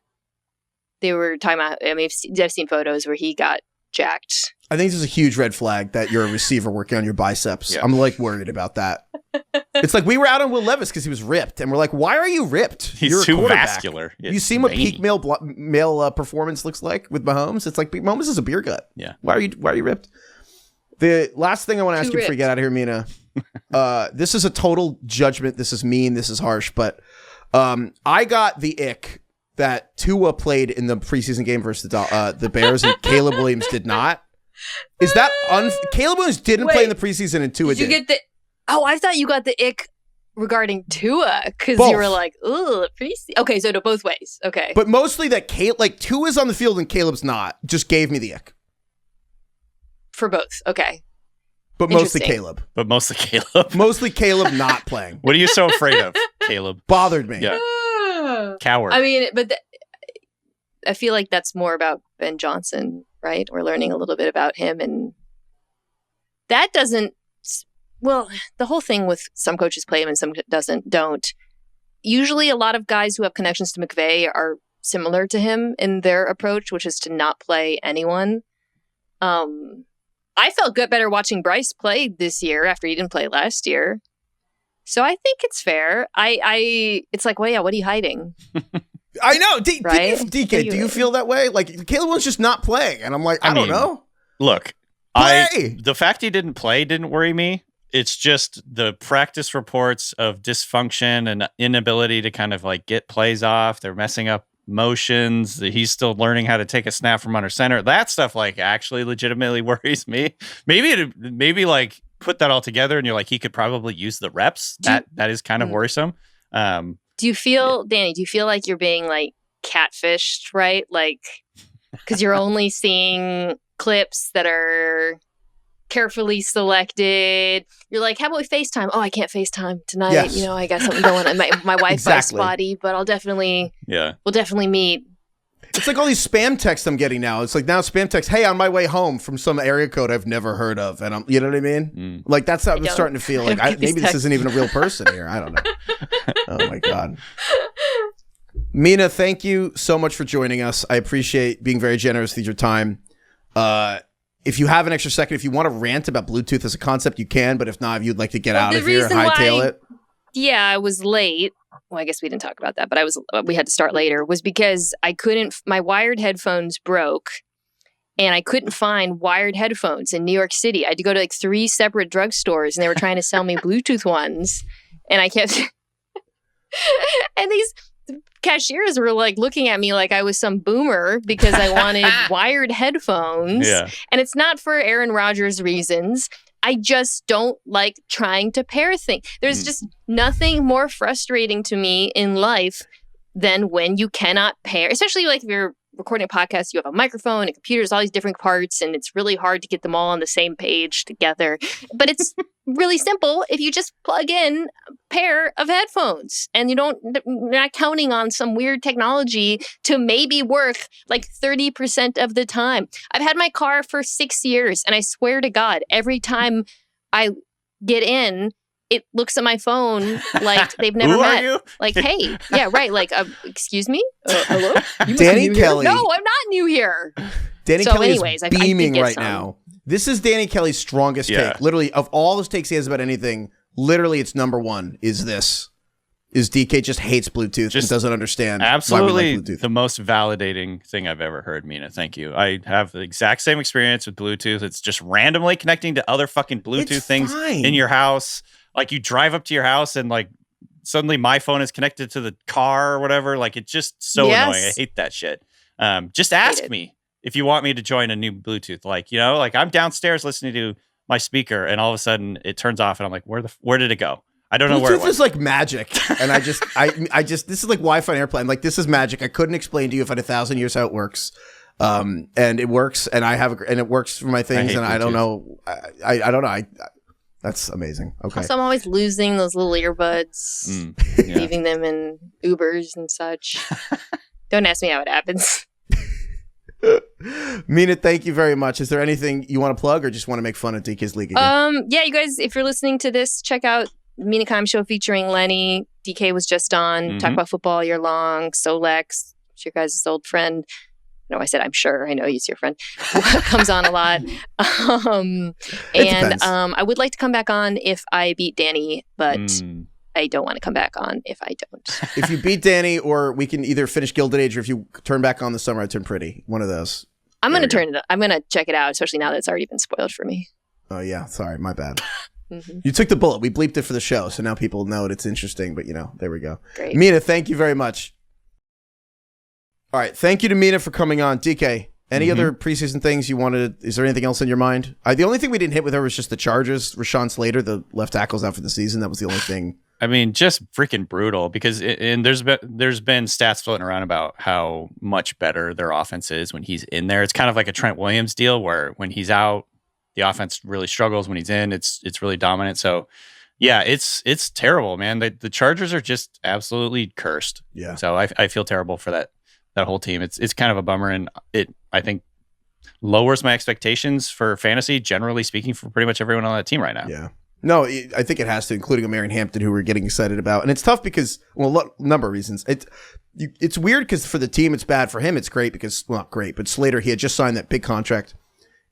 They were talking about, I mean, I've seen photos where he got jacked. I think this is a huge red flag that you're a receiver working on your biceps. Yeah. I'm like worried about that. It's like we were out on Will Levis because he was ripped, and we're like, why are you ripped? He's too vascular. You see what peak male performance looks like with Mahomes? It's like Mahomes is a beer gut. Yeah. Why are you ripped? The last thing I want to ask you before you get out of here, Mina, this is a total judgment. This is mean. This is harsh, but I got the ick that Tua played in the preseason game versus the Bears, and Caleb Williams did not. Is that Caleb Williams didn't play in the preseason, and Tua did. You get the? Oh, I thought you got the ick regarding Tua because you were like, "Ugh, preseason." Okay, so to both ways. Okay, but mostly that Tua's on the field and Caleb's not. Just gave me the ick. For both, okay. But mostly Caleb. Mostly Caleb not playing. What are you so afraid of, Caleb? Bothered me. Yeah. Coward. I mean, but I feel like that's more about Ben Johnson, right? We're learning a little bit about him, and that doesn't. Well, the whole thing with some coaches play him and some don't. Usually, a lot of guys who have connections to McVay are similar to him in their approach, which is to not play anyone. I felt better watching Bryce play this year after he didn't play last year. So I think it's fair. It's like, well, yeah, what are you hiding? I know. Right? DK, do you feel that way? Like, Caleb was just not playing. And I'm like, I don't know. Look, the fact he didn't play didn't worry me. It's just the practice reports of dysfunction and inability to kind of like get plays off. They're messing up motions. He's still learning how to take a snap from under center. That stuff like actually legitimately worries me. Maybe like put that all together and you're like, he could probably use the reps. That is kind of worrisome. Do you feel, Danny, like you're being like catfished, right? Like, because you're only seeing clips that are carefully selected. You're like, how about we FaceTime? Oh, I can't FaceTime tonight. Yes. You know, I got something going on. My Wi-Fi's spotty, but we'll definitely meet. It's like all these spam texts I'm getting now. It's like now spam text, hey, on my way home from some area code I've never heard of. And you know what I mean? Like that's how I'm starting to feel like maybe this isn't even a real person here. I don't know. Oh my God. Mina, thank you so much for joining us. I appreciate being very generous with your time. If you have an extra second, if you want to rant about Bluetooth as a concept, you can. But if not, if you'd like to get out of here and hightail it. Yeah, I was late. Well, I guess we didn't talk about that, but we had to start later, was because my wired headphones broke and I couldn't find wired headphones in New York City. I had to go to like 3 separate drugstores and they were trying to sell me Bluetooth ones. And I kept, and these cashiers were like looking at me like I was some boomer because I wanted wired headphones. Yeah. And it's not for Aaron Rodgers reasons. I just don't like trying to pair things. There's just nothing more frustrating to me in life than when you cannot pair, especially like if you're recording a podcast, you have a microphone, a computer, there's all these different parts, and it's really hard to get them all on the same page together. But it's really simple if you just plug in a pair of headphones and you're not counting on some weird technology to maybe work like 30% of the time. I've had my car for 6 years, and I swear to God, every time I get in, it looks at my phone like they've never met. You? Like, hey, yeah, right. Like, excuse me? Hello? Danny Kelly. No, I'm not new here. Danny Kelly is beaming right now. This is Danny Kelly's strongest take. Literally, of all those takes he has about anything, literally it's number one is this. Is DK just hates Bluetooth and doesn't understand absolutely why we like Bluetooth. The most validating thing I've ever heard, Mina. Thank you. I have the exact same experience with Bluetooth. It's just randomly connecting to other fucking Bluetooth things in your house. Like you drive up to your house and like suddenly my phone is connected to the car or whatever. Like it's just so annoying. I hate that shit. Just ask me if you want me to join a new Bluetooth. Like, you know, like I'm downstairs listening to my speaker and all of a sudden it turns off and I'm like, where did it go? I don't know where it was. Bluetooth is like magic. And I just, this is like Wi-Fi on airplane. Like this is magic. I couldn't explain to you if I had 1,000 years how it works. And it works and and it works for my things. And Bluetooth. I don't know. I don't know. That's amazing. Okay. So I'm always losing those little earbuds, leaving them in Ubers and such. Don't ask me how it happens. Mina, thank you very much. Is there anything you want to plug or just want to make fun of DK's League again? Yeah, you guys, if you're listening to this, check out Mina Kimes show featuring Lenny. DK was just on, talk about football all year long. Solex, your guys' old friend. No, I said I'm sure. I know he's your friend. Comes on a lot. I would like to come back on if I beat Danny, but I don't want to come back on if I don't. If you beat Danny, or we can either finish Gilded Age, or if you turn back on the Summer I Turn Pretty. One of those. I'm going to turn it. I'm going to check it out, especially now that it's already been spoiled for me. Oh, yeah. Sorry. My bad. You took the bullet. We bleeped it for the show, so now people know it's interesting, but there we go. Great. Mina, thank you very much. All right. Thank you to Mina for coming on. DK, any other preseason things you wanted? Is there anything else in your mind? The only thing we didn't hit with her was just the Chargers. Rashawn Slater, the left tackle's out for the season. That was the only thing. I mean, just freaking brutal, because there's been stats floating around about how much better their offense is when he's in there. It's kind of like a Trent Williams deal, where when he's out, the offense really struggles. When he's in, it's really dominant. So yeah, it's terrible, man. The Chargers are just absolutely cursed. Yeah. So I feel terrible for that whole team. It's kind of a bummer, and I think lowers my expectations for fantasy, generally speaking, for pretty much everyone on that team right now. Yeah. No, I think it has to, including a Marion Hampton, who we're getting excited about. And it's tough because, number of reasons. It's weird because for the team, it's bad. For him, it's great because, not great, but Slater, he had just signed that big contract.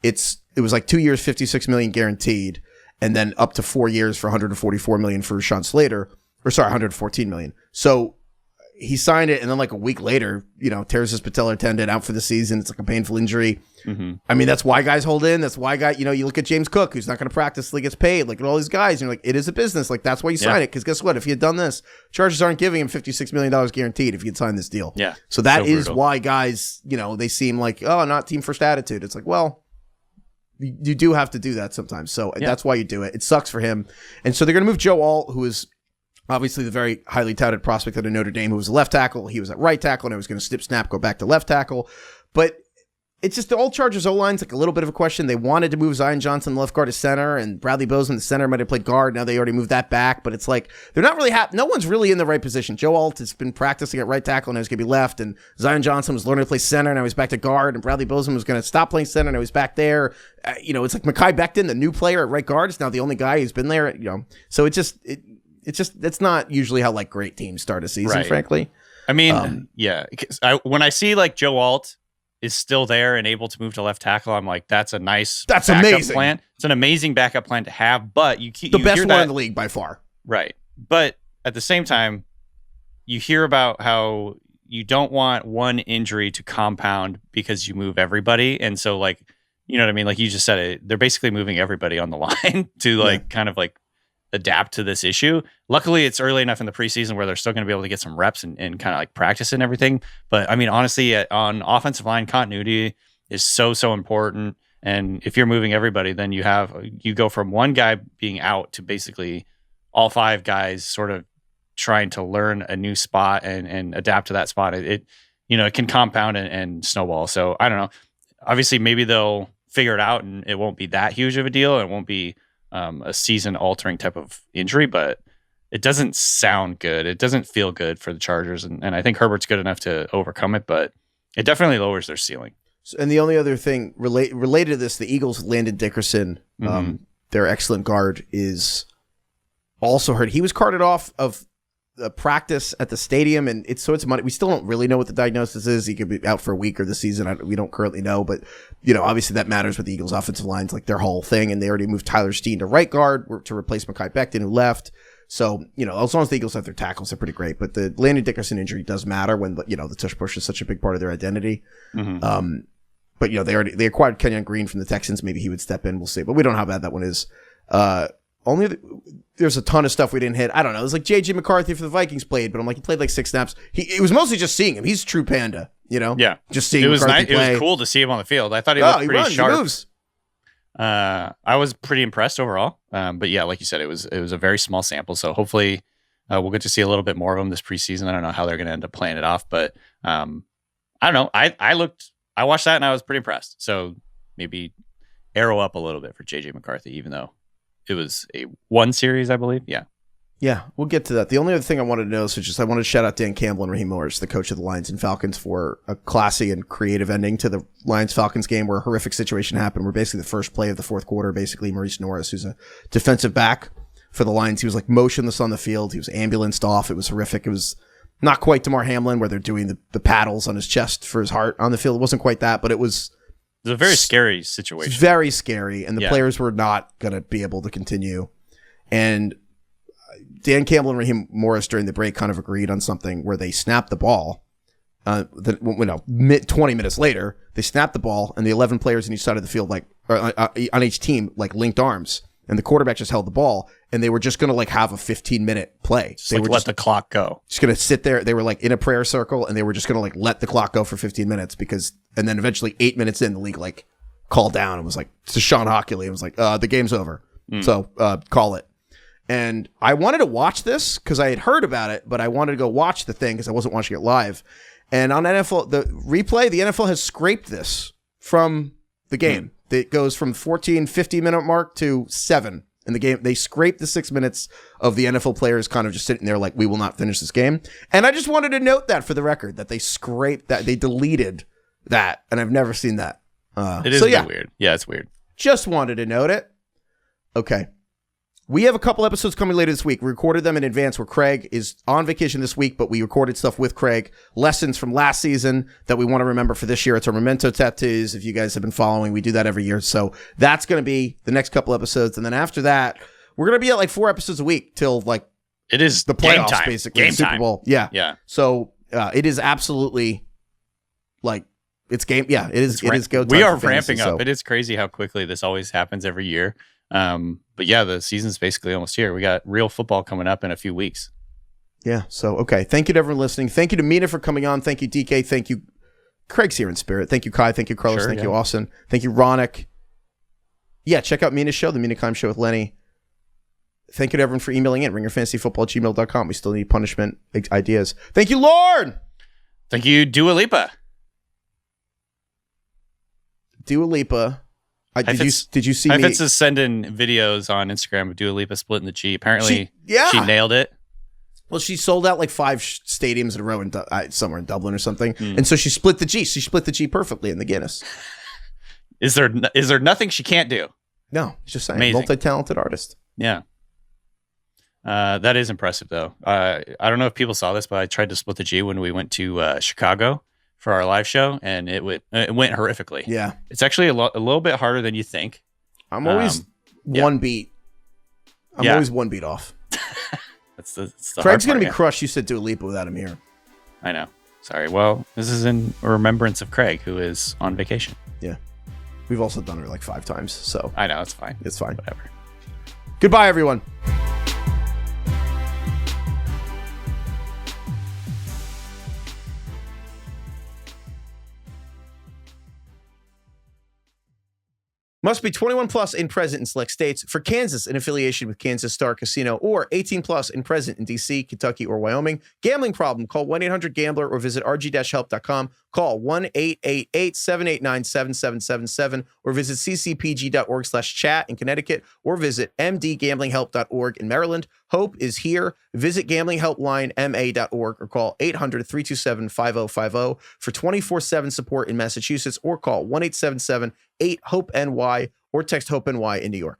It was like 2 years, $56 million guaranteed, and then up to 4 years for $144 million for Rashawn Slater. Or sorry, $114 million. So he signed it, and then like a week later, tears his patellar tendon, out for the season. It's like a painful injury. I mean, that's why guys hold in. That's why you look at James Cook, who's not going to practice till he gets paid. Like, at all these guys, and you're like, it is a business. Like, that's why you sign it. Because guess what? If he had done this, Chargers aren't giving him $56 million guaranteed if he had signed this deal. Yeah. So that is why guys, they seem like, oh, not team first attitude. It's like, well, you do have to do that sometimes. So that's why you do it. It sucks for him. And so they're going to move Joe Alt, who is obviously the very highly touted prospect out of Notre Dame, who was a left tackle. He was at right tackle, and I was going to snap, go back to left tackle. But it's just the old Chargers O-line's like a little bit of a question. They wanted to move Zion Johnson, left guard, to center, and Bradley Bozeman, the center, might have played guard. Now they already moved that back, but it's like they're not really no one's really in the right position. Joe Alt has been practicing at right tackle, and now he's going to be left, and Zion Johnson was learning to play center, and now he's back to guard, and Bradley Bozeman was going to stop playing center, and now he's back there. It's like Mekhi Becton, the new player at right guard, is now the only guy who's been there. So that's not usually how like great teams start a season, frankly. I mean, when I see like Joe Alt is still there and able to move to left tackle, I'm like, that's amazing plan. It's an amazing backup plan to have, but you the best one in the league by far. Right. But at the same time, you hear about how you don't want one injury to compound because you move everybody. And so like, you know what I mean? Like you just said it, they're basically moving everybody on the line to kind of like adapt to this issue. Luckily, it's early enough in the preseason where they're still going to be able to get some reps and kind of like practice and everything. But I mean, honestly, on offensive line, continuity is so important. And if you're moving everybody, then you go from one guy being out to basically all five guys sort of trying to learn a new spot and adapt to that spot. It can compound and snowball. So I don't know. Obviously, maybe they'll figure it out and it won't be that huge of a deal. It won't be a season-altering type of injury, but it doesn't sound good. It doesn't feel good for the Chargers, and I think Herbert's good enough to overcome it, but it definitely lowers their ceiling. And the only other thing related to this, the Eagles, Landon Dickerson, their excellent guard, is also hurt. He was carted off of the practice at the stadium, and it's money. We still don't really know what the diagnosis is. He could be out for a week or the season. We don't currently know, but obviously that matters with the Eagles' offensive lines, like their whole thing. And they already moved Tyler Steen to right guard to replace Mekhi Becton, who left. So as long as the Eagles have their tackles, they're pretty great. But the Landon Dickerson injury does matter when the tush push is such a big part of their identity. But they acquired Kenyon Green from the Texans. Maybe he would step in. We'll see. But we don't know how bad that one is. There's a ton of stuff we didn't hit. I don't know. It was like J.J. McCarthy for the Vikings played, but I'm like, he played like 6 snaps. It was mostly just seeing him. He's a true panda, Yeah. Just seeing it was McCarthy nice. play. It was cool to see him on the field. I thought he looked pretty sharp. He moves. I was pretty impressed overall. But yeah, like you said, it was a very small sample. So hopefully we'll get to see a little bit more of him this preseason. I don't know how they're going to end up playing it off, but I don't know. I watched that and I was pretty impressed. So maybe arrow up a little bit for J.J. McCarthy, even though it was a 1 series, I believe. Yeah. Yeah, we'll get to that. The only other thing I wanted to notice is I wanted to shout out Dan Campbell and Raheem Morris, the coach of the Lions and Falcons, for a classy and creative ending to the Lions-Falcons game where a horrific situation happened. Where basically the first play of the fourth quarter, basically Maurice Norris, who's a defensive back for the Lions. He was like motionless on the field. He was ambulanced off. It was horrific. It was not quite Damar Hamlin where they're doing the paddles on his chest for his heart on the field. It wasn't quite that, but it was a very scary situation. Very scary, and the players were not going to be able to continue. And Dan Campbell and Raheem Morris during the break kind of agreed on something where they snapped the ball. 20 minutes later, they snapped the ball, and the 11 players on each side of the field, on each team, linked arms, and the quarterback just held the ball, and they were just going to have a 15-minute play. They were let the clock go. Just going to sit there. They were in a prayer circle, and they were just going to let the clock go for 15 minutes and then eventually 8 minutes in, the league called down and was to Sean Hockley, and was the game's over. So call it. And I wanted to watch this because I had heard about it, but I wanted to go watch the thing because I wasn't watching it live. And on NFL, the replay, the NFL has scraped this from the game. It goes from 50-minute mark to 7 in the game. They scraped the 6 minutes of the NFL players kind of just sitting there we will not finish this game. And I just wanted to note that for the record, that they scraped that. They deleted that. And I've never seen that. It is weird. Yeah, it's weird. Just wanted to note it. Okay. We have a couple episodes coming later this week. We recorded them in advance where Craig is on vacation this week, but we recorded stuff with Craig. Lessons from last season that we want to remember for this year. It's our memento tattoos. If you guys have been following, we do that every year. So that's going to be the next couple episodes. And then after that, we're going to be at 4 episodes a week till it is the playoffs, basically. Game Super time. Bowl. Yeah. Yeah. So it is absolutely it's game. Yeah, it is. It is go time. We are for fantasy, ramping up. It is crazy how quickly this always happens every year. But yeah, the season's basically almost here. We got real football coming up in a few weeks. Yeah. So, okay. Thank you to everyone listening. Thank you to Mina for coming on. Thank you, DK. Thank you. Craig's here in spirit. Thank you, Kai. Thank you, Carlos. Thank you, Austin. Thank you, Ronak. Yeah. Check out Mina's show, the Mina Kimes show with Lenny. Thank you to everyone for emailing in. ringerfantasyfootball@gmail.com. We still need punishment ideas. Thank you, Lord. Thank you, Dua Lipa. Dua Lipa. Did you see me? Heifetz is sending videos on Instagram of Dua Lipa splitting the G. Apparently, she nailed it. Well, she sold out 5 stadiums in a row somewhere in Dublin or something, and so she split the G. She split the G perfectly in the Guinness. Is there nothing she can't do? No, just saying. Amazing. Multi-talented artist. Yeah. That is impressive, though. I don't know if people saw this, but I tried to split the G when we went to Chicago for our live show, and it went horrifically. Yeah. It's actually a little bit harder than you think. I'm always one beat. I'm always one beat off. That's the Craig's going to be crushed. You said Dua Lipa without him here. I know. Sorry. Well, this is in remembrance of Craig, who is on vacation. Yeah. We've also done it 5 times, so. I know. It's fine. It's fine. Whatever. Goodbye, everyone. Must be 21 plus and present in select states. For Kansas, in affiliation with Kansas Star Casino, or 18 plus and present in D.C., Kentucky, or Wyoming. Gambling problem? Call 1-800-GAMBLER or visit rg-help.com. Call 1-888-789-7777 or visit ccpg.org/chat in Connecticut or visit mdgamblinghelp.org in Maryland. Hope is here. Visit gamblinghelplinema.org or call 800-327-5050 for 24/7 support in Massachusetts or call 1-877-8-HOPE-NY or text HOPE-NY in New York.